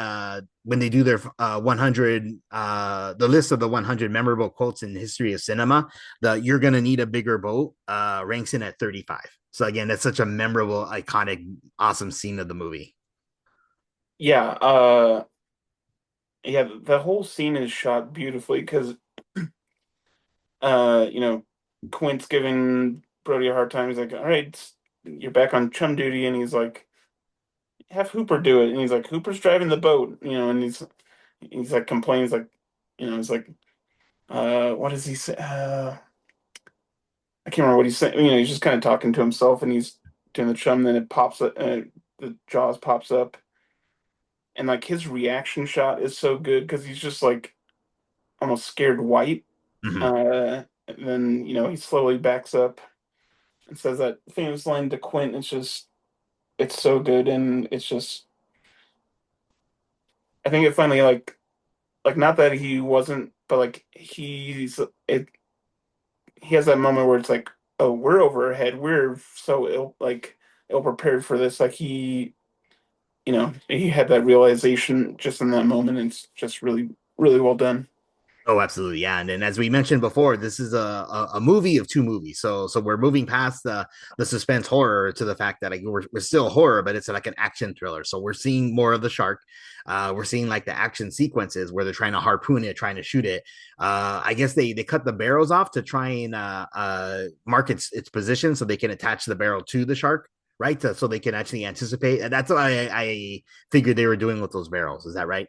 when they do their 100, the list of the 100 memorable quotes in the history of cinema, the "you're gonna need a bigger boat" ranks in at 35. So again, that's such a memorable, iconic, awesome scene of the movie. yeah, yeah, the whole scene is shot beautifully because Quint's giving Brody a hard time. He's like, "All right, you're back on chum duty," and he's like, "Have Hooper do it," and he's like, "Hooper's driving the boat," and he's like complains like, he's like, what does he say? I can't remember what he's saying. He's just kind of talking to himself, and he's doing the chum. Then it pops up, the Jaws pops up, and like his reaction shot is so good because he's just like almost scared white. And then he slowly backs up and says that famous line to Quint. It's so good, and it's just I think it finally like not that he wasn't, but like he has that moment where it's like, oh, we're over our head. We're so ill prepared for this. Like he had that realization just in that moment, and it's just really, really well done. Oh, absolutely, yeah. And as we mentioned before, this is a movie of two movies. So we're moving past the suspense horror to the fact that like we're still horror, but it's like an action thriller. So we're seeing more of the shark. We're seeing like the action sequences where they're trying to harpoon it, trying to shoot it. I guess they cut the barrels off to try and mark its position so they can attach the barrel to the shark, right? So they can actually anticipate. And that's what I figured they were doing with those barrels. Is that right?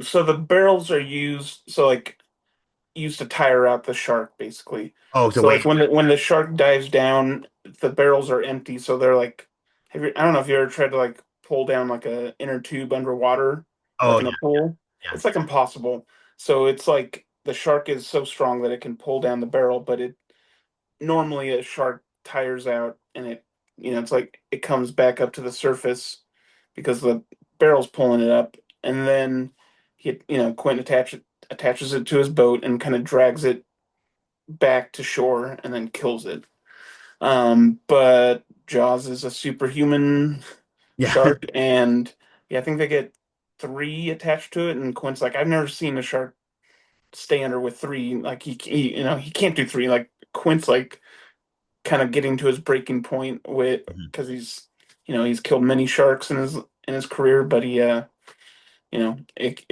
So the barrels are used to tire out the shark, basically. Oh, so like when the shark dives down, the barrels are empty. So they're like, I don't know if you ever tried to like pull down like a inner tube underwater, like in a pool. Yeah. It's like impossible. So it's like the shark is so strong that it can pull down the barrel, but it normally a shark tires out and it's like it comes back up to the surface because the barrel's pulling it up, and then Quentin attaches it to his boat and kind of drags it back to shore and then kills it. But Jaws is a superhuman shark, and I think they get 3 attached to it, and Quint's like, I've never seen a shark stay under with 3. Like he you know, he can't do 3. Like Quint's like kind of getting to his breaking point with because he's he's killed many sharks in his career, but he it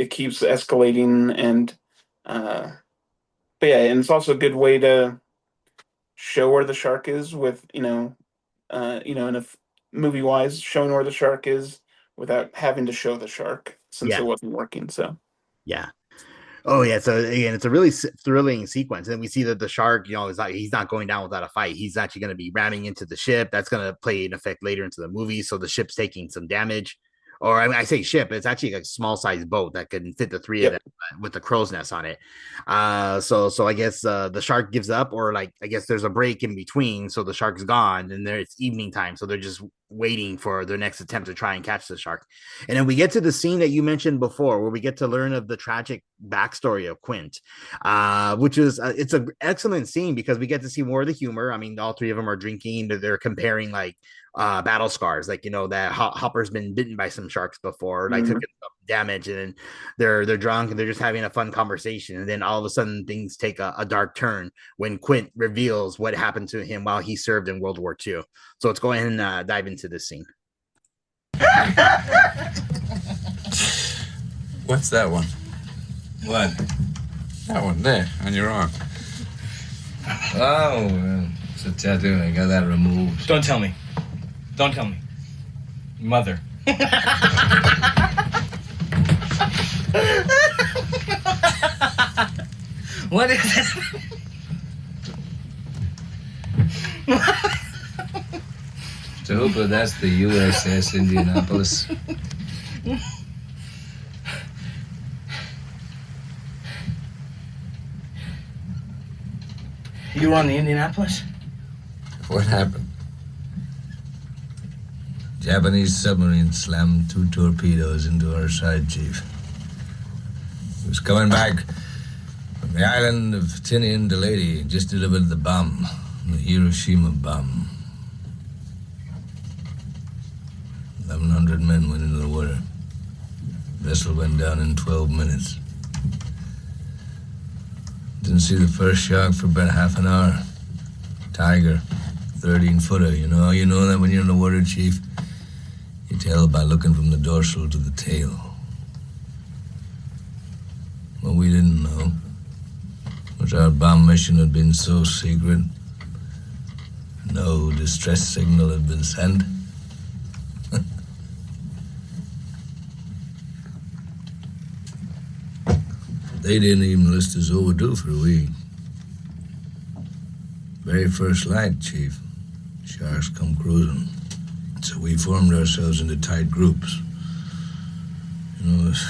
keeps escalating and but yeah, and it's also a good way to show where the shark is with in a movie wise showing where the shark is without having to show the shark since Yeah. it wasn't working. So Yeah. Oh yeah, so again, it's a really thrilling sequence, and we see that the shark, is like he's not going down without a fight. He's actually going to be ramming into the ship. That's going to play an effect later into the movie. So the ship's taking some damage, or I say ship, it's actually like a small sized boat that can fit the 3 of them with the crow's nest on it. So I guess the shark gives up, or like I guess there's a break in between, so the shark's gone, and it's evening time, so they're just waiting for their next attempt to try and catch the shark. And then we get to the scene that you mentioned before, where we get to learn of the tragic backstory of Quint, which is it's an excellent scene because we get to see more of the humor. I mean, all 3 of them are drinking. They're comparing like battle scars, like that Hopper's been bitten by some sharks before, like took damage, and then they're drunk and they're just having a fun conversation. And then all of a sudden things take a dark turn when Quint reveals what happened to him while he served in World War II. So let's go ahead and dive into this scene. What's that one? What? That one there, on your arm. Oh, it's a tattoo. I got that removed. Don't tell me. Don't tell me. Mother. What is it? Mr. Hooper, that's the USS Indianapolis. You were on the Indianapolis? What happened? Japanese submarine slammed 2 torpedoes into our side, Chief. He was coming back from the island of Tinian to Leyte, just delivered the bomb, the Hiroshima bomb. 1,100 men went into the water. Vessel went down in 12 minutes. Didn't see the first shark for about half an hour. Tiger, 13-footer. You know that when you're in the water, Chief? You tell by looking from the dorsal to the tail. What we didn't know was our bomb mission had been so secret, no distress signal had been sent. They didn't even list us overdue for a week. Very first light, Chief. Sharks come cruising. So we formed ourselves into tight groups. It's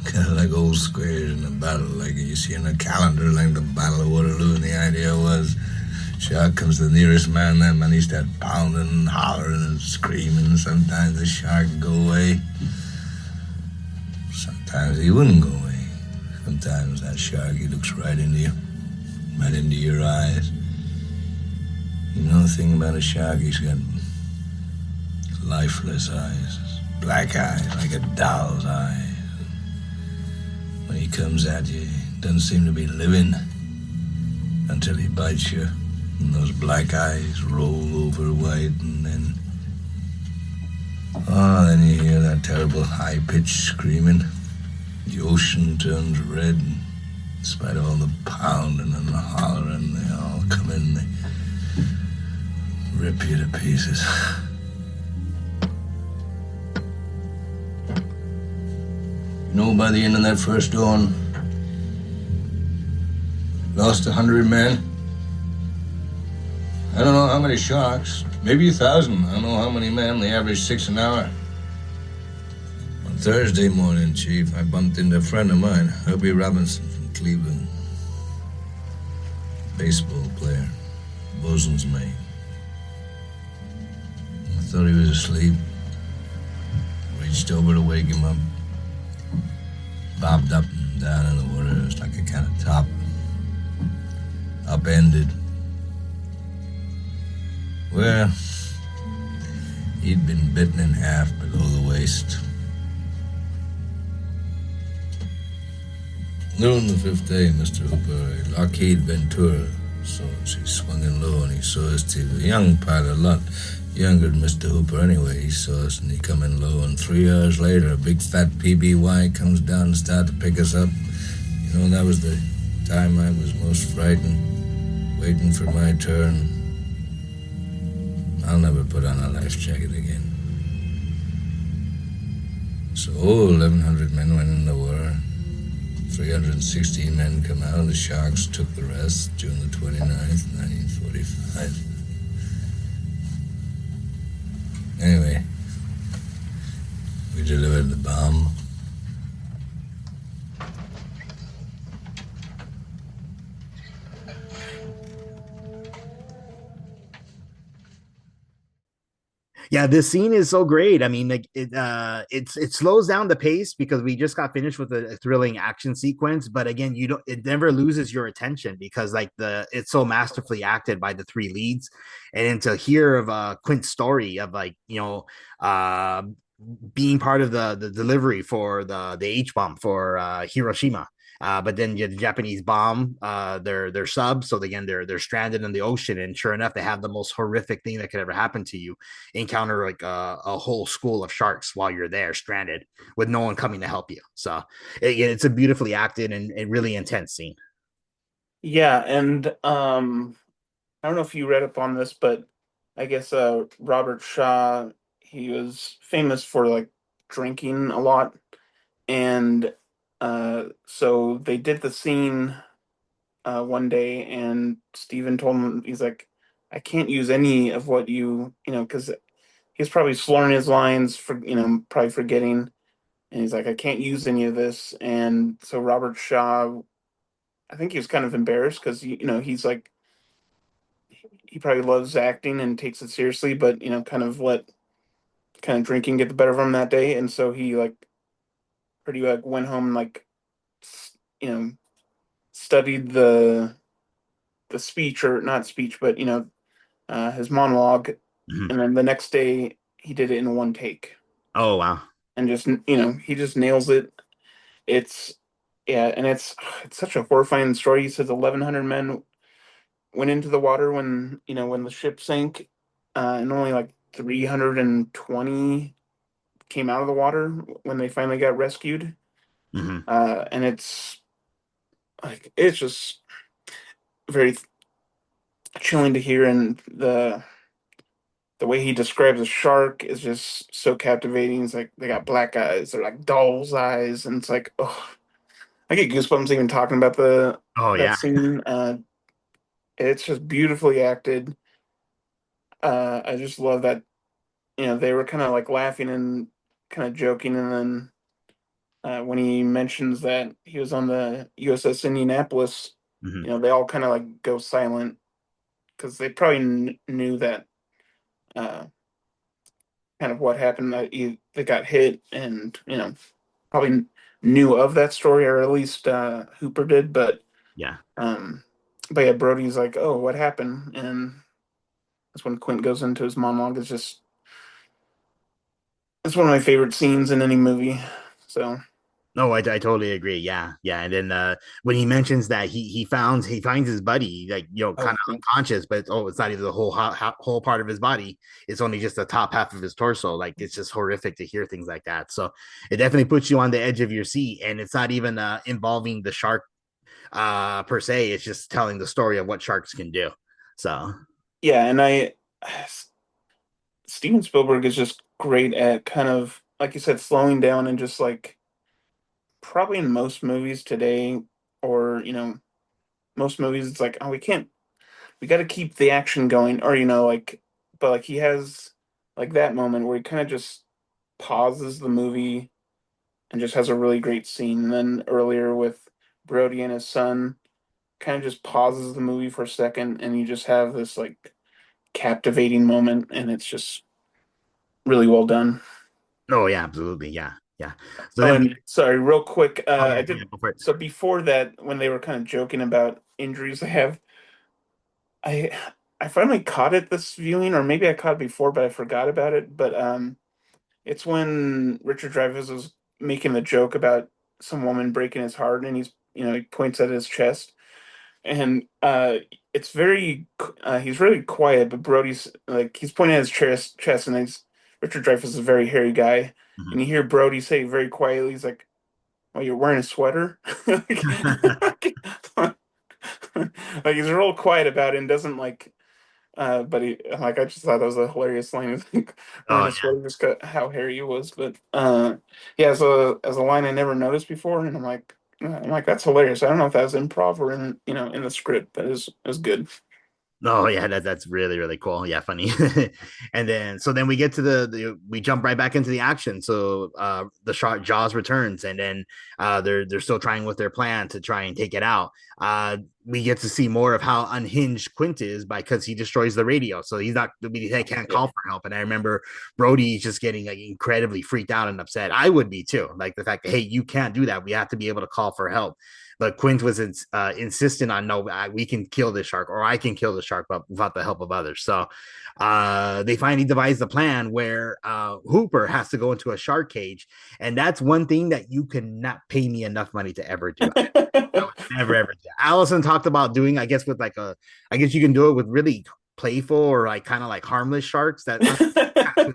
kind of like old squares in a battle, like you see in a calendar, like the Battle of Waterloo. And the idea was, shark comes to the nearest man, that man he starts pounding and hollering and screaming. Sometimes the shark would go away. Sometimes he wouldn't go away. Sometimes that shark, he looks right into you, right into your eyes. The thing about a shark, he's got lifeless eyes, black eyes, like a doll's eyes. When he comes at you, he doesn't seem to be living until he bites you, and those black eyes roll over white, and then you hear that terrible high-pitched screaming. The ocean turns red, and in spite of all the pounding and the hollering, they all come in, they rip you to pieces. By the end of that first dawn, lost 100 men. I don't know how many sharks, maybe 1,000. I don't know how many men. They average 6 an hour. On Thursday morning, Chief, I bumped into a friend of mine, Herbie Robinson from Cleveland. Baseball player, bosun's mate. I thought he was asleep. Reached over to wake him up. Bobbed up and down in the water. It was like a kind of top. Upended. Well, he'd been bitten in half below the waist. Noon the fifth day, Mr. Hooper, Lockheed Ventura. So she swung in low and he saw us too. A young pilot, a lot younger than Mr. Hooper anyway. He saw us and he come in low, and 3 hours later, a big fat PBY comes down and started to pick us up. You know, that was the time I was most frightened, waiting for my turn. I'll never put on a life jacket again. So 1,100 men went in the war. 316 men come out, and the Sharks took the rest June the 29th, 1945. Anyway, we delivered the bomb. Yeah, this scene is so great. I mean, like it slows down the pace because we just got finished with a thrilling action sequence, but again, you don't it never loses your attention because like it's so masterfully acted by the three leads. And then to hear of Quint's story of like, being part of the delivery for the H bomb for Hiroshima. But then the Japanese bomb their subs, so again they're stranded in the ocean, and sure enough, they have the most horrific thing that could ever happen to you: encounter like a whole school of sharks while you're there stranded with no one coming to help you. So it's a beautifully acted and really intense scene. Yeah, and I don't know if you read up on this, but I guess Robert Shaw, he was famous for like drinking a lot, and so they did the scene one day, and Steven told him, he's like, I can't use any of what because he's probably slurring his lines for probably forgetting, and he's like, I can't use any of this, and so Robert Shaw, I think he was kind of embarrassed because he's like he probably loves acting and takes it seriously, but kind of let kind of drinking get the better of him that day, and so he like pretty like went home and like you know studied the speech, or not speech, but his monologue, Mhm. and then the next day he did it in one take, Oh wow. and just he just nails it. It's yeah, and it's such a horrifying story. He says 1,100 men went into the water when the ship sank, and only like 320 came out of the water when they finally got rescued. Mhm. And it's just very chilling to hear, and the way he describes a shark is just so captivating. It's like they got black eyes, they're like doll's eyes, and it's like, oh, I get goosebumps even talking about the Oh that yeah. scene. It's just beautifully acted. I just love that they were kind of like laughing and kind of joking, and then when he mentions that he was on the USS Indianapolis, Mhm. they all kind of like go silent because they probably knew that uh, kind of what happened, that they got hit, and probably knew of that story, or at least Hooper did, Yeah. um, but yeah, Brody's like, oh, what happened? And that's when Quint goes into his monologue. It's one of my favorite scenes in any movie. So No, I totally agree. Yeah, yeah. And then when he mentions that he finds his buddy like kind of unconscious, but it's not even the whole part of his body. It's only just the top half of his torso. Like it's just horrific to hear things like that. So it definitely puts you on the edge of your seat, and it's not even involving the shark per se. It's just telling the story of what sharks can do. So yeah, and Steven Spielberg is just great at kind of, like you said, slowing down, and just like probably in most movies today, or most movies, it's like, oh, we got to keep the action going, or like, but like he has like that moment where he kind of just pauses the movie and just has a really great scene. And then earlier with Brody and his son, kind of just pauses the movie for a second, and you just have this like captivating moment, and it's just really well done. oh yeah, absolutely, yeah, yeah. So Oh, then, and sorry, real quick, oh yeah, I yeah, did. go for it. So before that, when they were kind of joking about injuries they have, I I finally caught it this viewing, or maybe I caught it before, but I forgot about it. But it's when Richard Dreyfuss was making the joke about some woman breaking his heart, and he's he points at his chest, and it's very he's really quiet, but Brody's like he's pointing at his chest, and Richard Dreyfuss is a very hairy guy, and you hear Brody say very quietly, he's like, "Oh, you're wearing a sweater?" Like he's real quiet about it and doesn't like. But I just thought that was a hilarious line. He's like wearing Oh a sweater, just got how hairy he was. But yeah, as a line I never noticed before, and I'm like that's hilarious. I don't know if that was improv or in the script, but it was good. Oh yeah, that's really really cool. Yeah, funny. And then then we get to we jump right back into the action. So the shark Jaws returns, and then they're still trying with their plan to try and take it out. We get to see more of how unhinged Quint is because he destroys the radio. So he can't call for help. And I remember Brody just getting like incredibly freaked out and upset. I would be too. Like the fact that, hey, you can't do that. We have to be able to call for help. But Quint was insistent on no, we can kill this shark, or I can kill the shark, but without the help of others. So they finally devised a plan where Hooper has to go into a shark cage, and that's one thing that you cannot pay me enough money to ever do. I would never ever do. Allison talked about doing, I guess, with I guess you can do it with really playful or like kind of like harmless sharks that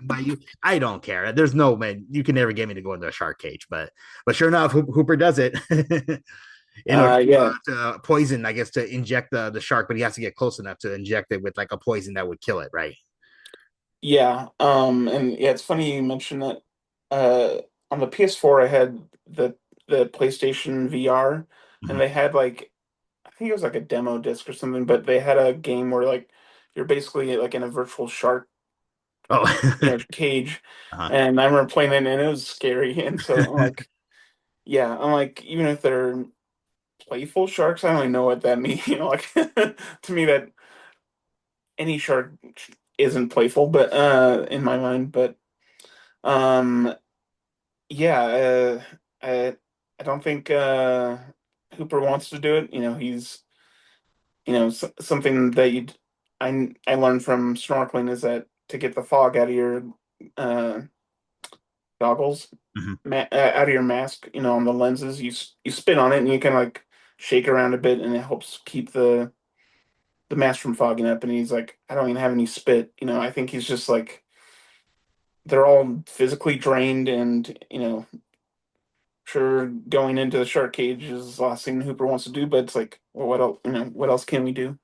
by you. I don't care. There's no man. You can never get me to go into a shark cage, but sure enough, Hooper does it. In order to poison, I guess, to inject the shark, but he has to get close enough to inject it with like a poison that would kill it, right? Yeah, and yeah, it's funny you mentioned that. On the PS4, I had the PlayStation VR, and they had like I think it was like a demo disc or something, but they had a game where like you're basically like in a virtual shark cage, and I remember playing it and it was scary, and so I'm like, even if they're playful sharks, I don't even know what that means. Like to me that any shark isn't playful, but in my mind, but um, yeah, I don't think Hooper wants to do it. He's something that I learned from snorkeling is that to get the fog out of your uh, goggles, out of your mask, on the lenses, you spin on it and you kind of like shake around a bit, and it helps keep the mask from fogging up. And he's like, I don't even have any spit. I think he's just like they're all physically drained, and sure, going into the shark cage is the last thing Hooper wants to do, but it's like, well, what else? What else can we do?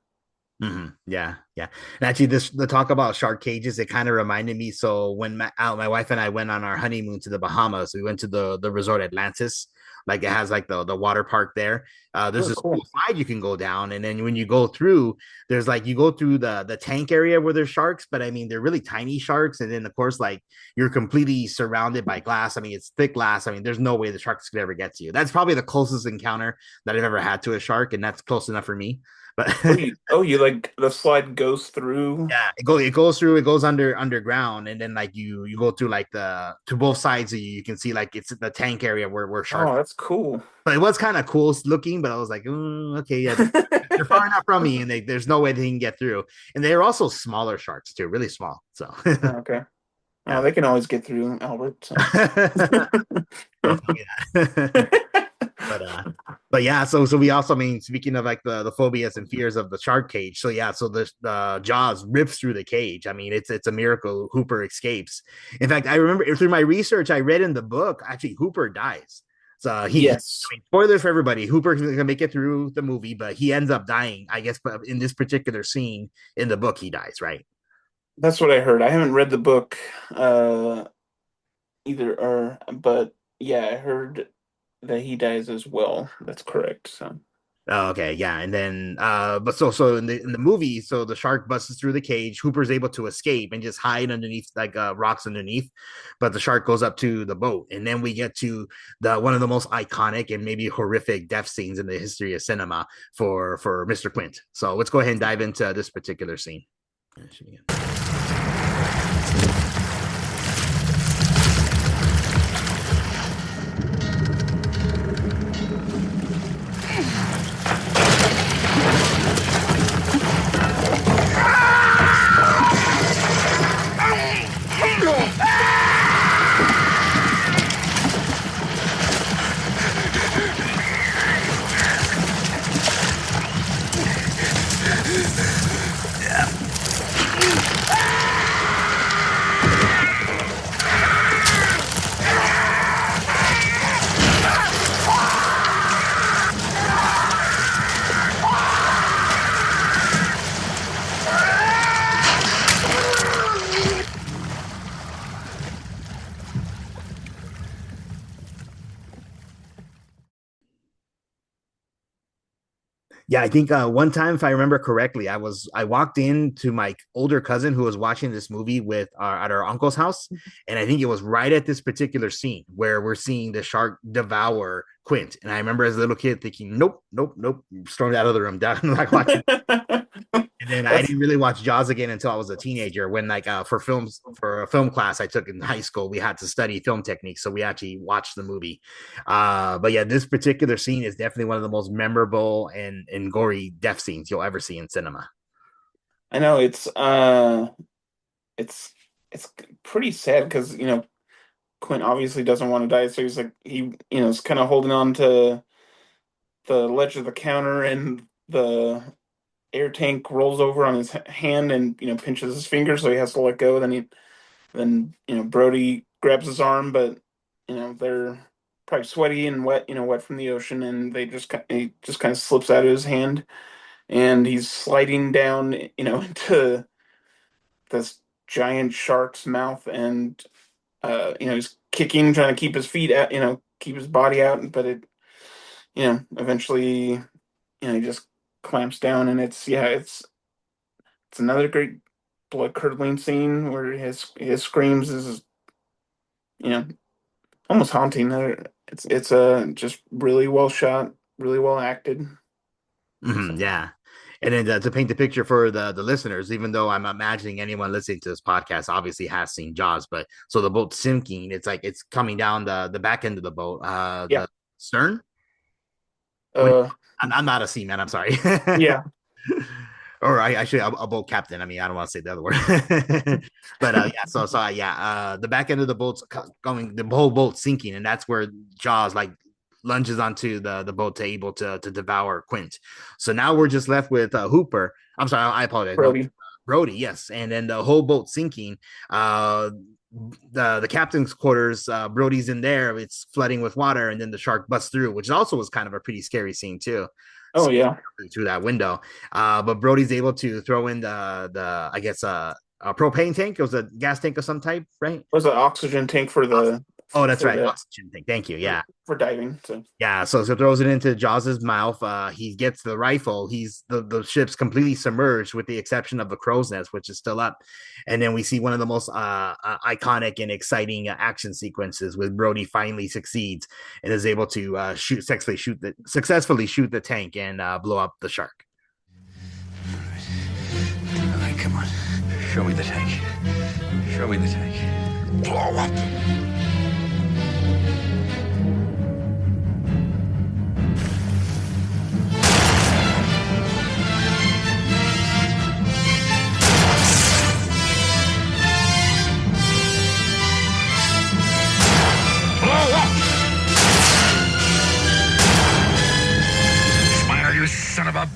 Yeah. And actually, the talk about shark cages, it kind of reminded me. So when my wife and I went on our honeymoon to the Bahamas, we went to the resort Atlantis. Like it has like the water park there. There's this cool slide you can go down, and then when you go through, there's like you go through the tank area where there's sharks, but I mean they're really tiny sharks, and then of course like you're completely surrounded by glass. I mean it's thick glass. I mean there's no way the sharks could ever get to you. That's probably the closest encounter that I've ever had to a shark, and that's close enough for me. But you like the slide goes through? Yeah, it goes through. It goes underground, and then like you go through like to both sides of you. You can see like it's the tank area where sharks. Oh, that's cool. But it was kind of cool looking. But I was like, okay, yeah, they're far enough from me, and there's no way they can get through. And they're also smaller sharks too, really small. So okay. Oh, they can always get through, Albert. So. But yeah, so we also, I mean, speaking of like the phobias and fears of the shark cage, so yeah, so the Jaws rips through the cage. I mean, it's a miracle Hooper escapes. In fact, I remember through my research, I read in the book actually Hooper dies. So I mean, spoilers for everybody. Hooper's gonna make it through the movie, but he ends up dying, I guess. But in this particular scene in the book, he dies, right? That's what I heard. I haven't read the book either, but yeah, I heard that he dies as well. That's correct. So. Oh, okay, yeah, and then but so in the movie, so the shark busts through the cage. Hooper's able to escape and just hide underneath like rocks underneath, but the shark goes up to the boat, and then we get to the one of the most iconic and maybe horrific death scenes in the history of cinema for Mr. Quint. So let's go ahead and dive into this particular scene. Yeah, I think one time, if I remember correctly, I walked in to my older cousin who was watching this movie with at our uncle's house, and I think it was right at this particular scene where we're seeing the shark devour Quint. And I remember as a little kid thinking, "Nope, nope, nope," stormed out of the room. I'm not watching. And then I That's didn't really watch Jaws again until I was a teenager. When like for a film class I took in high school, we had to study film techniques, so we actually watched the movie. But yeah, this particular scene is definitely one of the most memorable and gory death scenes you'll ever see in cinema. I know it's it's pretty sad because Quint obviously doesn't want to die, so he's like is kind of holding on to the ledge of the counter, and the air tank rolls over on his hand and pinches his finger, so he has to let go. Then Brody grabs his arm, but they're probably sweaty and wet, wet from the ocean, and he just kind of slips out of his hand, and he's sliding down, into this giant shark's mouth, and he's kicking, trying to keep his feet out, keep his body out, but eventually, he just clamps down, and it's another great blood curdling scene where his screams is you know almost haunting. It's just really well shot, really well acted. Mhm, yeah. And then to paint the picture for the listeners, even though I'm imagining anyone listening to this podcast obviously has seen Jaws, but so the boat's sinking, it's like it's coming down the back end of the boat, Yeah. the stern. What Uh. I'm not a seaman, I'm sorry. Yeah. Or I should a boat captain. I mean, I don't want to say the other word. But yeah, so yeah, the back end of the boat's going, the whole boat sinking, and that's where Jaws like lunges onto the boat to able to devour Quint. So now we're just left with Hooper. I'm sorry, I apologize. No, Brody. Brody, yes, and then the whole boat sinking. The captain's quarters, Brody's in there. It's flooding with water, and then the shark busts through, which also was kind of a pretty scary scene too. Oh yeah. Through that window. But Brody's able to throw in the I guess a propane tank. It was a gas tank of some type, right? It was an oxygen tank for the Oh, that's for right. the Oxygen tank. Thank you. Yeah. for diving. So Yeah, so throws it into Jaws's mouth. He gets the rifle. He's the ship's completely submerged, with the exception of the crow's nest, which is still up. And then we see one of the most iconic and exciting action sequences, with Brody finally succeeds and is able to successfully shoot the tank and blow up the shark. All right, come on. Show me the tank. Show me the tank. Blow up. Smile, you son of a...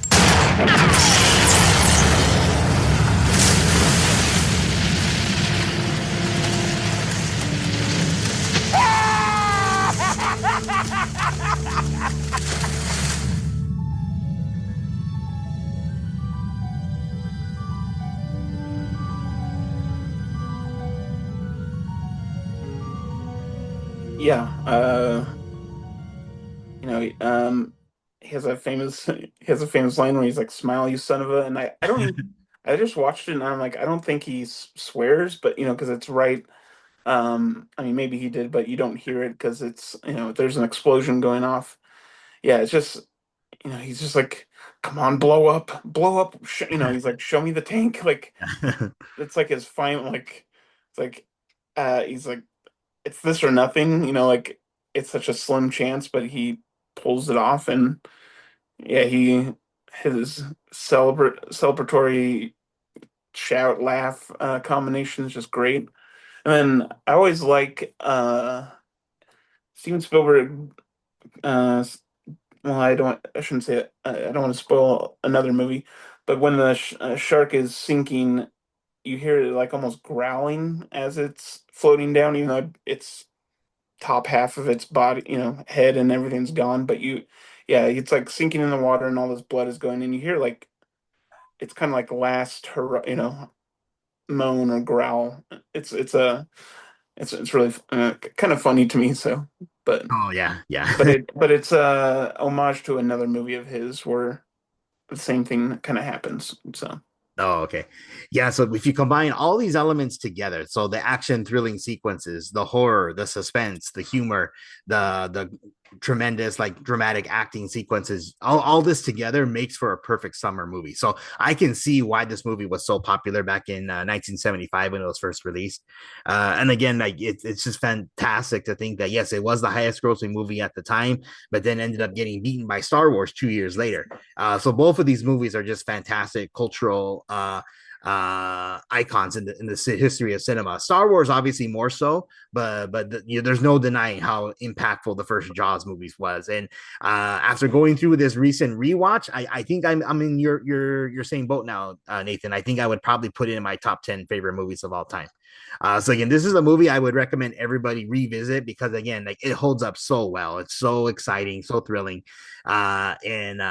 yeah, he has a famous line where he's like, "Smile, you son of a," and I don't even, I just watched it, and I'm like, I don't think he swears, but because it's right. I mean, maybe he did, but you don't hear it because it's there's an explosion going off. Yeah, it's just he's just like, "Come on, blow up." He's like, "Show me the tank." Like it's like his final, like it's like he's like, it's this or nothing. Like it's such a slim chance, but he pulls it off, and yeah, his celebratory shout laugh combination is just great. And then I always like Steven Spielberg. Well, I shouldn't say it. I don't want to spoil another movie, but when the shark is sinking, you hear it like almost growling as it's floating down, even though it's top half of its body, head and everything's gone. But yeah, it's like sinking in the water, and all this blood is going, and you hear like it's kind of like last, moan or growl. It's really kind of funny to me. So, but Oh yeah, yeah. but it's homage to another movie of his where the same thing kind of happens. So Oh, okay. Yeah. So if you combine all these elements together, so the action thrilling sequences, the horror, the suspense, the humor, the tremendous like dramatic acting sequences, all this together makes for a perfect summer movie. So I can see why this movie was so popular back in 1975 when it was first released. And again, like it's just fantastic to think that yes, it was the highest grossing movie at the time, but then ended up getting beaten by Star Wars 2 years later. So both of these movies are just fantastic cultural icons in the history of cinema. Star Wars, obviously, more so, but there's no denying how impactful the first Jaws movies was. And after going through this recent rewatch, I think I'm in your same boat now, Nathan. I think I would probably put it in my top 10 favorite movies of all time. So again, this is a movie I would recommend everybody revisit because again, like it holds up so well. It's so exciting, so thrilling, and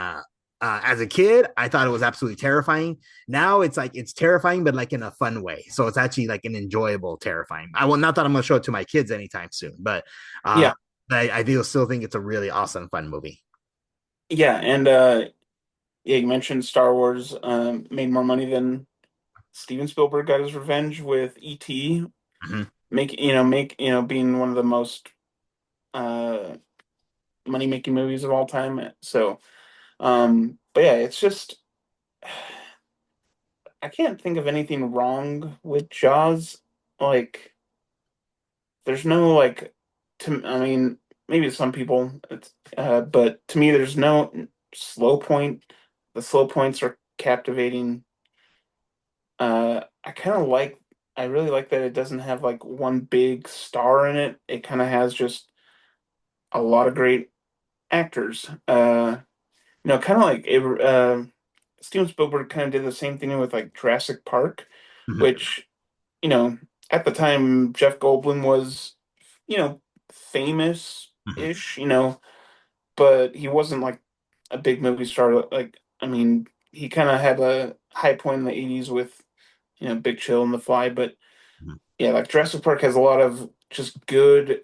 as a kid, I thought it was absolutely terrifying. Now it's like it's terrifying, but like in a fun way. So it's actually like an enjoyable terrifying. I will not that I'm going to show it to my kids anytime soon, but yeah, I do still think it's a really awesome, fun movie. yeah, and yeah, you mentioned Star Wars made more money than Steven Spielberg got his revenge with E.T. Mm-hmm. Make being one of the most uh money making movies of all time. So, but yeah, it's just I can't think of anything wrong with Jaws. Like, there's no like, I mean, maybe to some people, but to me, there's no slow point. The slow points are captivating. I kind of like, I really like that it doesn't have like one big star in it. It kind of has just a lot of great actors. Kind of like Steven Spielberg kind of did the same thing with like Jurassic Park, Mm-hmm. which, you know, at the time Jeff Goldblum was, you know, Mm-hmm. famous-ish, but he wasn't like a big movie star. Like, I mean, he kind of had a high point in the 80s with, Big Chill and The Fly, but Mm-hmm. yeah, like Jurassic Park has a lot of just good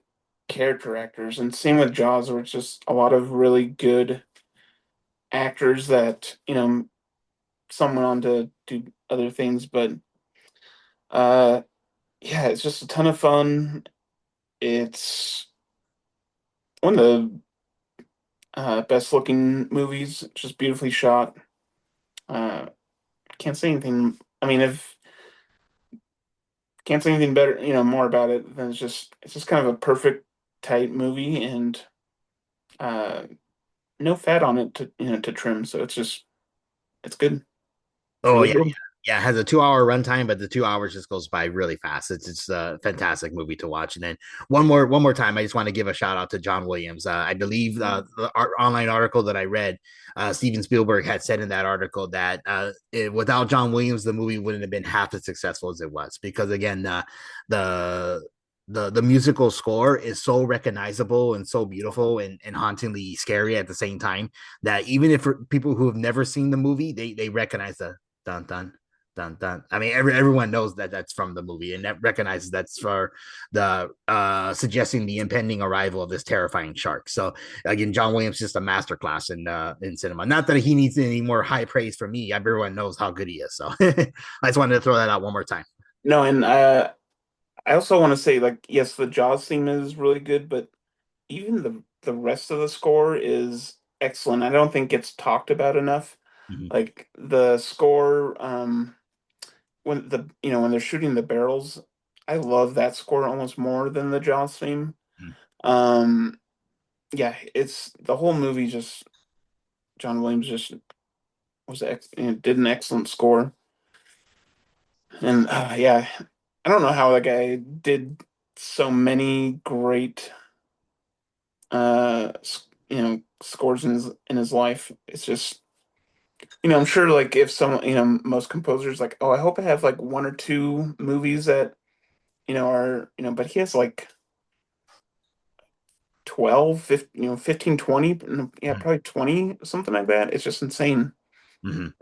character actors, and same with Jaws, where it's just a lot of really good actors that, some went on to do other things, but uh yeah, it's just a ton of fun. It's one of the best looking movies, just beautifully shot. uh can't say anything. I mean, if can't say anything better, more about it than it's just kind of a perfect tight movie, and uh no fat on it to trim, so it's good. It's Oh really yeah, good. yeah. It has a 2 hour runtime, but the 2 hours just goes by really fast. It's a fantastic movie to watch. And then one more time, I just want to give a shout out to John Williams. I believe online article that I read, Steven Spielberg had said in that article that without John Williams, the movie wouldn't have been half as successful as it was because again, the the musical score is so recognizable and so beautiful and hauntingly scary at the same time that even if for people who have never seen the movie, they recognize the dun dun dun dun. I mean, everyone knows that that's from the movie and that recognizes that's for the suggesting the impending arrival of this terrifying shark. So again, John Williams is just a masterclass in cinema. Not that he needs any more high praise from me. Everyone knows how good he is. So I just wanted to throw that out one more time. No, and I also want to say, like, yes, the Jaws theme is really good, but even the rest of the score is excellent. I don't think it's talked about enough. Mhm. Like the score, when they're shooting the barrels, I love that score almost more than the Jaws theme. Mhm. Um, yeah, it's the whole movie. Just John Williams just did an excellent score, and yeah, I don't know how that guy did so many great scores in his life. It's just, I'm sure, like, if someone, most composers like, oh, I hope I have like one or two movies that are, but he has like 12, 15, 15, 20, yeah, probably 20, something like that. It's just insane. Mhm.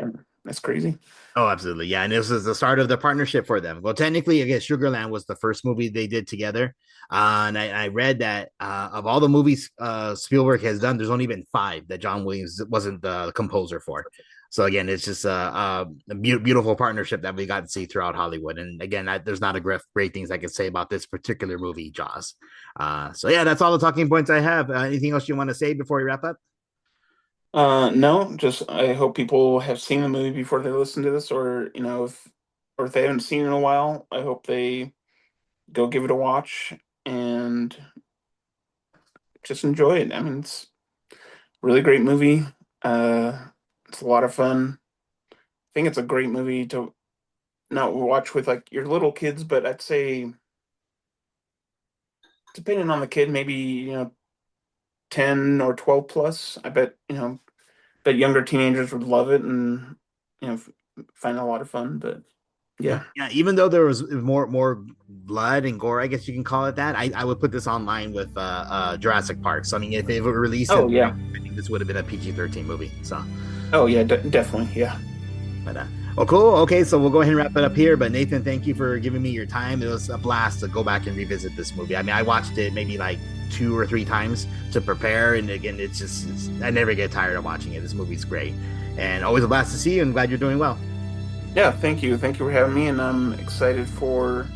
That's crazy. Oh, absolutely. Yeah. And this was the start of the partnership for them. Well, technically, I guess Sugarland was the first movie they did together. And I read that of all the movies Spielberg has done, there's only been five that John Williams wasn't the composer for. So again, it's just a beautiful partnership that we got to see throughout Hollywood. And again, there's not a great things I can say about this particular movie, Jaws. So yeah, that's all the talking points I have. Anything else you want to say before we wrap up? No, just I hope people have seen the movie before they listen to this, or if they haven't seen it in a while, I hope they go give it a watch and just enjoy it. I mean, it's a really great movie. It's a lot of fun. I think it's a great movie to not watch with like your little kids, but I'd say depending on the kid, maybe 10 or 12 plus. I bet that younger teenagers would love it and find it a lot of fun. But yeah, even though there was more blood and gore, I guess you can call it that, I would put this online with Jurassic Park. So I mean, if it were released, I think this would have been a PG-13 movie. So definitely, yeah. But well, cool. Okay, so we'll go ahead and wrap it up here. But Nathan, thank you for giving me your time. It was a blast to go back and revisit this movie. I mean, I watched it maybe like 2 or 3 times to prepare, and again, it's I never get tired of watching it. This movie's great, and always a blast to see you. I'm glad you're doing well. Yeah, thank you for having me, and I'm excited for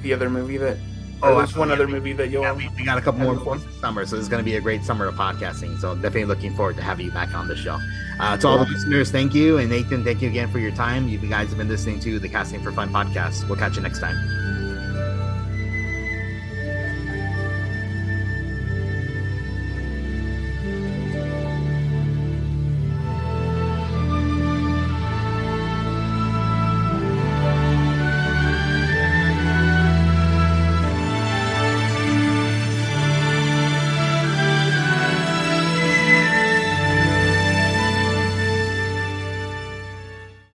the other movie that. There's one other movie that you'll. We got a couple more movies this summer, so it's going to be a great summer of podcasting. So definitely looking forward to having you back on the show. To all the listeners, thank you, and Nathan, thank you again for your time. You guys have been listening to the Casting for Fun podcast. We'll catch you next time.